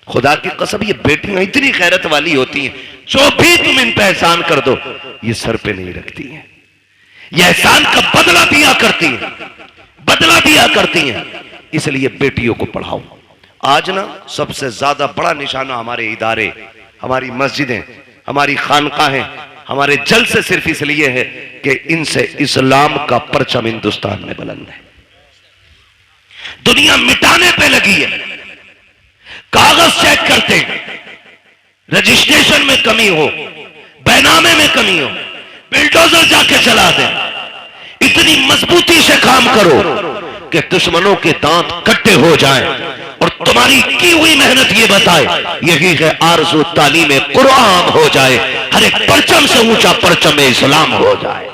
खुदा की कसम, ये बेटियां इतनी खैरत वाली होती हैं, जो भी तुम इन पे एहसान कर दो ये सर पे नहीं रखती हैं, ये एहसान का बदला दिया करती हैं, बदला दिया करती हैं। इसलिए बेटियों को पढ़ाओ। आज ना सबसे ज्यादा बड़ा निशाना हमारे इदारे, हमारी मस्जिदें, हमारी खानकाहें, हमारे जलसे सिर्फ इसलिए है कि इनसे इस्लाम का परचम हिंदुस्तान में बुलंद है। दुनिया मिटाने पे लगी है, कागज चेक करते हैं, रजिस्ट्रेशन में कमी हो, बैनामे में कमी हो, बिल्डोजर जाके चला दे। इतनी मजबूती से काम करो कि दुश्मनों के दांत कट्टे हो जाएं और तुम्हारी की हुई मेहनत ये बताए, यही है आरज़ू तालीम कुरान हो जाए, हर एक परचम से ऊंचा परचम इस्लाम हो जाए।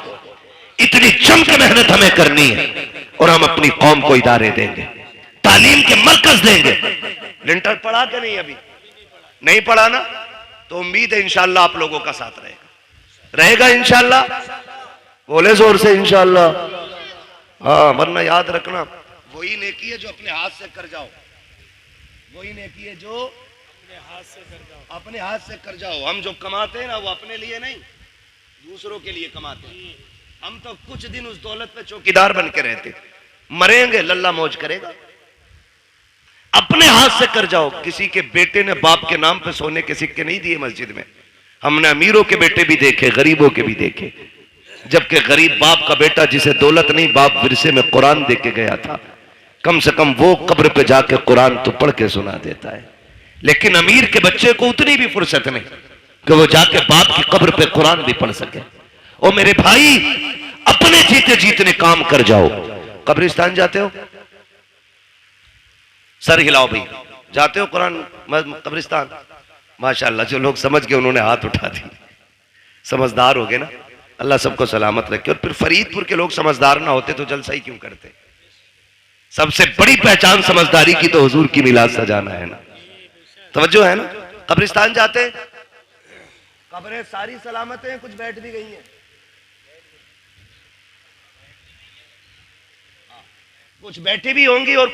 इतनी जम के मेहनत हमें करनी है, और हम अपनी कौम को इदारे देंगे, तालीम के मरकज देंगे। लिंटर पढ़ा के नहीं, अभी नहीं पढ़ा ना, तो उम्मीद है इंशाल्लाह आप लोगों का साथ रहेगा इंशाल्लाह। बोले जोर से इंशाल्लाह। हाँ, वरना याद रखना, वही नेकी है जो अपने हाथ से कर जाओ, वही नेकी है जो अपने हाथ से कर जाओ। हम जो कमाते हैं ना, वो अपने लिए नहीं, दूसरों के लिए कमाते हैं। हम तो कुछ दिन उस दौलत पे चौकीदार बन के रहते, मरेंगे लल्ला मौज करेगा। अपने हाथ से कर जाओ। किसी के बेटे ने बाप के नाम पे सोने के सिक्के नहीं दिए मस्जिद में। हमने अमीरों के बेटे भी देखे, गरीबों के भी देखे, जबकि गरीब बाप का बेटा जिसे दौलत नहीं, बाप विरसे में कुरान दे के गया था, कम से कम वो कब्र पे जाके कुरान तो पढ़ के सुना देता है। लेकिन अमीर के बच्चे को उतनी भी फुर्सत नहीं कि वो जाके बाप की कब्र पे कुरान भी पढ़ सके। ओ मेरे भाई, अपने जीते जीतने काम कर जाओ। कब्रिस्तान जाते हो? सर हिलाओ भाई। जाते हो कुरान कब्रिस्तान? माशाल्लाह, जो लोग समझ गए उन्होंने हाथ उठा दी, समझदार हो गए ना। अल्लाह सबको सलामत रखे। और फिर फरीदपुर के लोग समझदार ना होते तो जलसा ही क्यों करते? सबसे बड़ी पहचान समझदारी की तो हुजूर की मिलाद सजाना है ना। तवज्जो है ना? कब्रिस्तान जाते हैं, कब्रें सारी सलामत हैं, कुछ बैठ भी गई हैं, कुछ बैठी भी होंगी और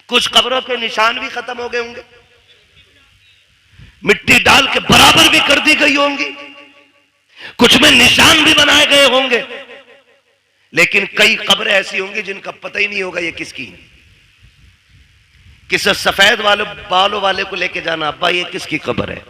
कुछ कब्रों के निशान भी खत्म हो गए होंगे, मिट्टी डाल के बराबर भी कर दी गई होंगी, कुछ में निशान भी बनाए गए होंगे। लेकिन कई कब्रें ऐसी होंगी जिनका पता ही नहीं होगा ये किसकी। किसी सफेद बालों वाले को लेके जाना, अब्बा ये किसकी कब्र है?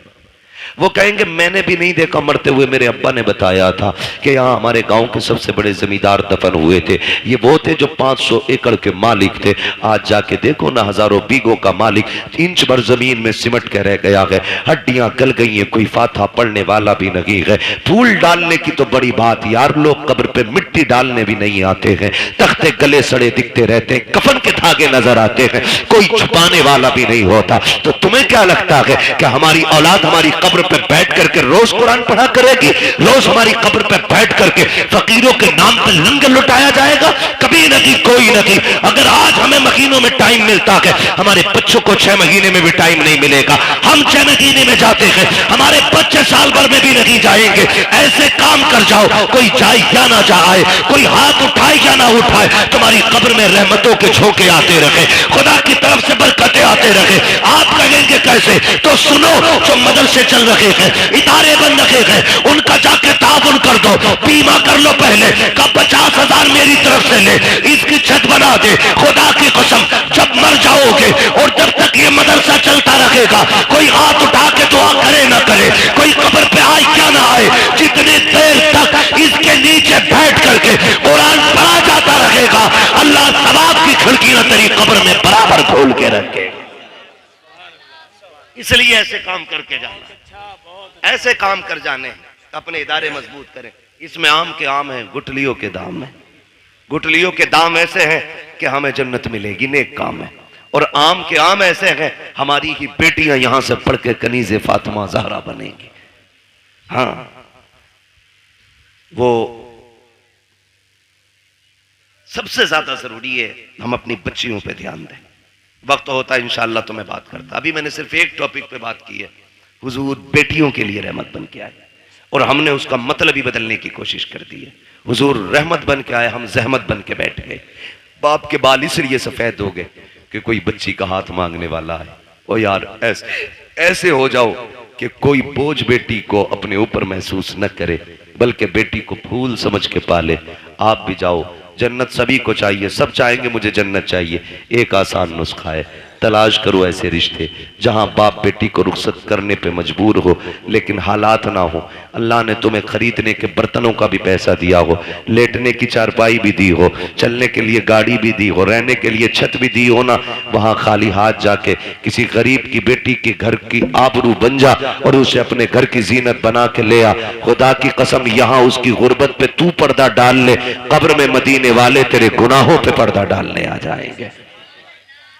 वो कहेंगे मैंने भी नहीं देखा मरते हुए, मेरे अब्बा ने बताया था कि यहाँ हमारे गांव के सबसे बड़े जमींदार दफन हुए थे। ये वो थे जो 500 एकड़ के मालिक थे। आज जाके देखो ना, हजारों बीघों का मालिक इंच भर जमीन में सिमट के रह गया है, हड्डियां गल गई हैं, कोई फाथा पड़ने वाला भी नहीं है। फूल डालने की तो बड़ी बात यार, लोग कब्र पे मिट्टी डालने भी नहीं आते हैं, तख्ते गले सड़े दिखते रहते हैं, कफन के धागे नजर आते हैं, कोई छुपाने वाला भी नहीं होता। तो तुम्हें क्या लगता है कि हमारी औलाद हमारी कब्र पे बैठ करके रोज कुरान पढ़ा करेगी? रोज हमारी कब्र पे बैठ करके फकीरों के नाम पे लंगर लुटाया जाएगा? कभी नहीं, कोई नहीं। अगर आज हमें महीनों में टाइम मिलता है, हमारे बच्चों को 6 महीने में भी टाइम नहीं मिलेगा। हम 6 महीने में जाते हैं, हमारे बच्चे साल भर में भी नहीं जाएंगे। ऐसे काम कर जाओ, कोई जाए या ना जाए, कोई हाथ उठाए या ना उठाए, तुम्हारी कब्र में रहमतों के झोंके आते रहे, खुदा की तरफ से बरकतें आते रहे। आप कहेंगे कैसे? तो सुनो, जो मदरसे चल रहे हैं, इदारे बन रहे हैं, उनका जाके ताउन कर दो, बीमा कर लो पहले का 50,000 मेरी तरफ से ले, इसकी छत बना दे। खुदा की कसम, जब मर जाओगे और जब तक ये मदरसा चलता रहेगा, कोई हाथ उठा के दुआ करे ना करे, कोई कब्र पे आए क्या ना आए, जितनी देर तक इसके नीचे बैठ करके कुरान पढ़ा जाता रहेगा, अल्लाह सवाब की खिड़कियां तेरी कब्र में बराबर खोल के रखे। इसलिए ऐसे काम करके जाना, ऐसे काम कर जाने, अपने इदारे मजबूत करें। इसमें आम के आम है, गुठलियों के दाम है। गुठलियों के दाम ऐसे हैं कि हमें जन्नत मिलेगी, नेक काम है। और आम के आम ऐसे हैं, हमारी ही बेटियां यहां से पढ़ के कनीज़े फातिमा ज़हरा बनेंगी। हाँ, वो सबसे ज्यादा जरूरी है हम अपनी बच्चियों पे ध्यान दें। वक्त होता है इंशाअल्लाह तो मैं बात करता, अभी मैंने सिर्फ एक टॉपिक पे बात की है। हुजूर बेटियों के लिए रहमत बन के आए और हमने उसका मतलब ही बदलने की कोशिश कर दी है। हुजूर रहमत बन के आए, हम जहमत बन के बैठ गए। बाप के बाल इसलिए सफेद हो गए कि कोई बच्ची का हाथ मांगने वाला है। ओ यार, ऐसे हो जाओ कि कोई बोझ बेटी को अपने ऊपर महसूस न करे, बल्कि बेटी को फूल समझ के पाले। आप भी जाओ, जन्नत सभी को चाहिए, सब चाहेंगे मुझे जन्नत चाहिए। एक आसान नुस्खा है, तलाश करो ऐसे रिश्ते जहां बाप बेटी को रुखसत करने पे मजबूर हो, लेकिन हालात ना हो। अल्लाह ने तुम्हें खरीदने के बर्तनों का भी पैसा दिया हो, लेटने की चारपाई भी दी हो, चलने के लिए गाड़ी भी दी हो, रहने के लिए छत भी दी हो ना, वहां खाली हाथ जाके किसी गरीब की बेटी के घर की आबरू बन जा और उसे अपने घर की जीनत बना के ले आ। खुदा की कसम, यहां उसकी गुर्बत पे तू पर्दा डाल ले, कब्र में मदीने वाले तेरे गुनाहों पे पर्दा डालने आ जाएंगे।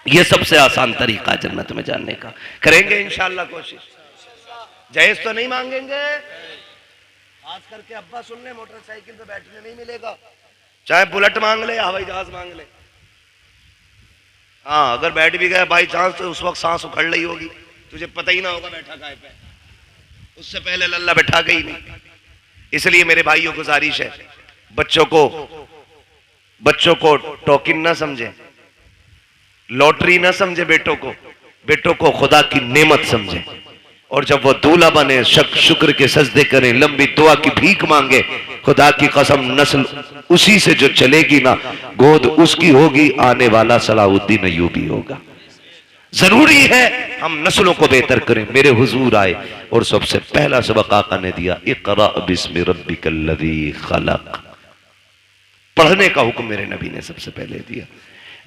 ये सबसे आसान तरीका जन्नत में जाने का। करेंगे इंशाअल्लाह कोशिश। जहेज तो नहीं मांगेंगे, खास करके अब्बा सुन ले, मोटरसाइकिल पे बैठने नहीं मिलेगा, चाहे बुलेट मांग ले, हवाई जहाज मांग ले। हाँ, अगर बैठ भी गया बाई चांस तो उस वक्त सांस उखड़ रही होगी, तुझे पता ही ना होगा बैठा काहे पे, उससे पहले लल्ला बैठा गई नहीं। इसलिए मेरे भाइयों गुजारिश है, बच्चों को टोकिन ना समझे, लॉटरी ना समझे, बेटों को खुदा की नेमत समझे। और जब वो दूल्हा बने, शुक्र के सजदे करें, लंबी दुआ की भीख मांगे। खुदा की कसम, नस्ल उसी से जो चलेगी ना, गोद उसकी होगी, आने वाला सलाहुद्दीन अय्यूबी होगा। जरूरी है हम नस्लों को बेहतर करें। मेरे हुजूर आए और सबसे पहला सबक आका ने दिया, इक़रा बिस्मि रब्बिकल्लज़ी खलक़। पढ़ने का हुक्म मेरे नबी ने सबसे पहले दिया।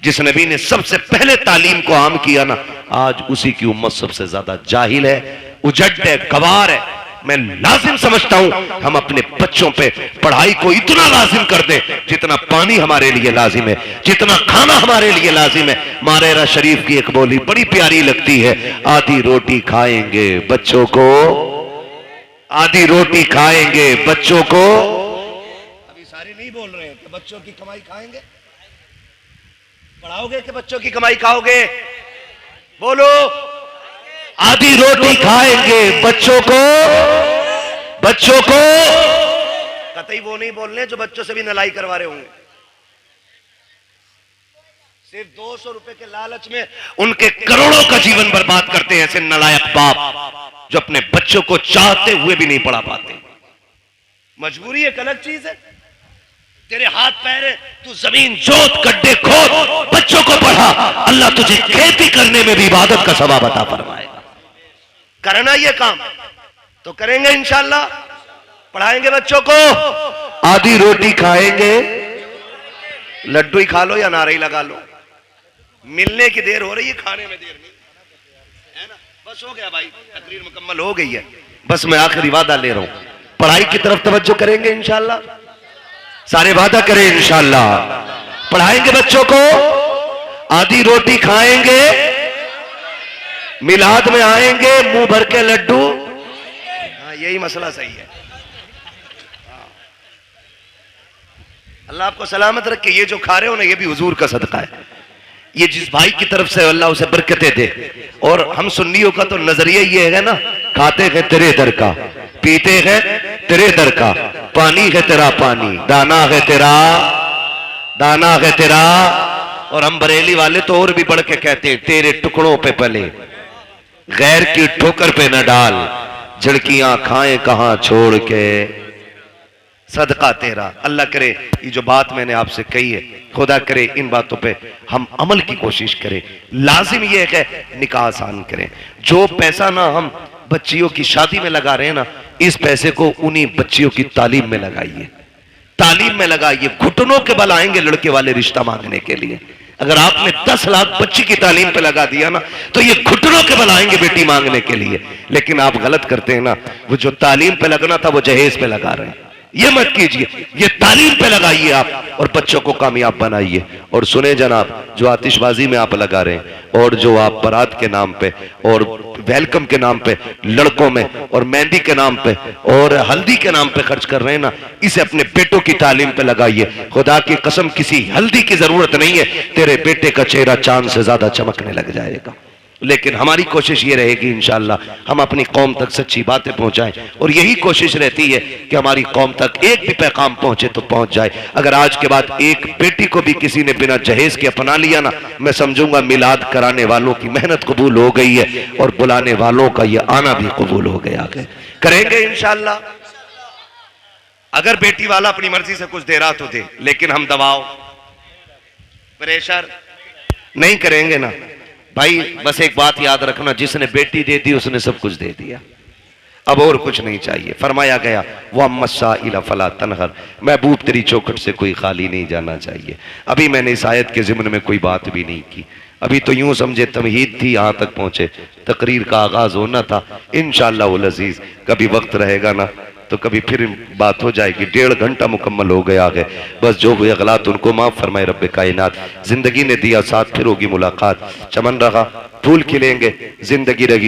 जिस नबी ने सबसे पहले तालीम को आम किया ना, आज उसी की उम्मत सबसे ज्यादा जाहिल है, उजड़ है, गवार है। मैं लाजिम समझता हूं हम अपने बच्चों पे पढ़ाई को इतना लाजिम कर दें जितना पानी हमारे लिए लाजिम है, जितना खाना हमारे लिए लाजिम है। मारेरा शरीफ की एक बोली बड़ी प्यारी लगती है, आधी रोटी खाएंगे बच्चों को, आधी रोटी खाएंगे बच्चों को। अभी सारे नहीं बोल रहे हैं कि बच्चों की कमाई खाएंगे, पढ़ाओगे कि बच्चों की कमाई खाओगे? बोलो, आधी रोटी खाएंगे बच्चों को कतई वो नहीं बोल रहे जो बच्चों से भी नलाई करवा रहे होंगे। सिर्फ 200 रुपए के लालच में उनके करोड़ों का जीवन बर्बाद करते हैं ऐसे नलायक बाप जो अपने बच्चों को चाहते हुए भी नहीं पढ़ा पाते। मजबूरी एक अलग चीज है, तेरे हाथ पैर है, तू जमीन जोत गड्ढे खोद, बच्चों को पढ़ा, अल्लाह तुझे खेती करने में भी इबादत का सवाब अता फरमाएगा। करना ये काम तो करेंगे इंशाअल्लाह। पढ़ाएंगे बच्चों को, आधी रोटी खाएंगे, लड्डू ही खा लो या नारे ही लगा लो। मिलने की देर हो रही है, खाने में देर नहीं है ना। बस हो गया भाई, तकरीर मुकम्मल हो गई है। बस मैं आखिरी वादा ले रहा हूं, पढ़ाई की तरफ तवज्जो करेंगे इंशाअल्लाह। सारे वादा करें इंशाअल्लाह। पढ़ाएंगे बच्चों को, आधी रोटी खाएंगे, मिलाद में आएंगे, मुंह भर के लड्डू। हाँ, यही मसला सही है। अल्लाह आपको सलामत रखे। ये जो खा रहे हो ना, ये भी हुजूर का सदका है। ये जिस भाई की तरफ से अल्लाह उसे बरकतें दे। और हम सुन्नियों का तो नजरिया ये है ना, खाते हैं तेरे दर का, पीते हैं तेरे दर का, पानी है तेरा पानी, दाना है तेरा, दाना है तेरा। और हम बरेली वाले तो और भी बढ़ के कहते हैं, तेरे टुकड़ों पे पले, गैर की ठोकर पे न डाल, झड़कियां खाएं कहां छोड़ के, सदका तेरा। अल्लाह करे ये जो बात मैंने आपसे कही है, खुदा करे इन बातों पे हम अमल की कोशिश करें। लाजिम ये है कि निकाह आसान करें। जो पैसा ना हम बच्चियों की शादी में लगा रहे हैं ना, इस पैसे को उन्हीं बच्चियों की तालीम में लगाइए, तालीम में लगाइए। घुटनों के बल आएंगे लड़के वाले रिश्ता मांगने के लिए। अगर आपने 10 लाख बच्ची की तालीम पे लगा दिया ना, तो ये घुटनों के बल आएंगे बेटी मांगने के लिए। लेकिन आप गलत करते हैं ना, वो जो तालीम पे लगना था वो जहेज पे लगा रहे हैं। ये मत कीजिए, ये तालीम पे लगाइए आप और बच्चों को कामयाब बनाइए। और सुने जनाब, जो आतिशबाजी में आप लगा रहे हैं और जो आप बारात के नाम पे और वेलकम के नाम पे लड़कों में और मेहंदी के नाम पे और हल्दी के नाम पे खर्च कर रहे हैं ना, इसे अपने बेटों की तालीम पे लगाइए। खुदा की कसम, किसी हल्दी की जरूरत नहीं है, तेरे बेटे का चेहरा चांद से ज्यादा चमकने लग जाएगा। लेकिन हमारी कोशिश ये रहेगी इंशाअल्लाह, हम अपनी कौम तक सच्ची बातें पहुंचाएं। और यही कोशिश रहती है कि हमारी कौम तक एक भी पैगाम पहुंचे तो पहुंच जाए। अगर आज के बाद एक बेटी को भी किसी ने बिना जहेज के अपना लिया ना, मैं समझूंगा मिलाद कराने वालों की मेहनत कबूल हो गई है और बुलाने वालों का ये आना भी कबूल हो गया है। करेंगे इंशाअल्लाह। अगर बेटी वाला अपनी मर्जी से कुछ दे रहा तो दे, लेकिन हम दबाव प्रेशर नहीं करेंगे ना भाई। बस एक बात याद रखना, जिसने बेटी दे दी उसने सब कुछ दे दिया, अब और कुछ नहीं चाहिए। फरमाया गया वह मस्सा इला फला तनहर, महबूब तेरी चौखट से कोई खाली नहीं जाना चाहिए। अभी मैंने इस आयत के ज़िम्न में कोई बात भी नहीं की, अभी तो यूं समझे तमहीद थी, यहाँ तक पहुंचे, तकरीर का आगाज होना था। इंशाअल्लाह उल अजीज कभी वक्त रहेगा ना तो कभी फिर बात हो जाएगी। 1.5 घंटा मुकम्मल हो गया है। बस जो हुए गलत उनको माफ फरमाए रब्बे कायनात। जिंदगी ने दिया साथ, फिर होगी मुलाकात। चमन रहा फूल खिलेंगे, जिंदगी रही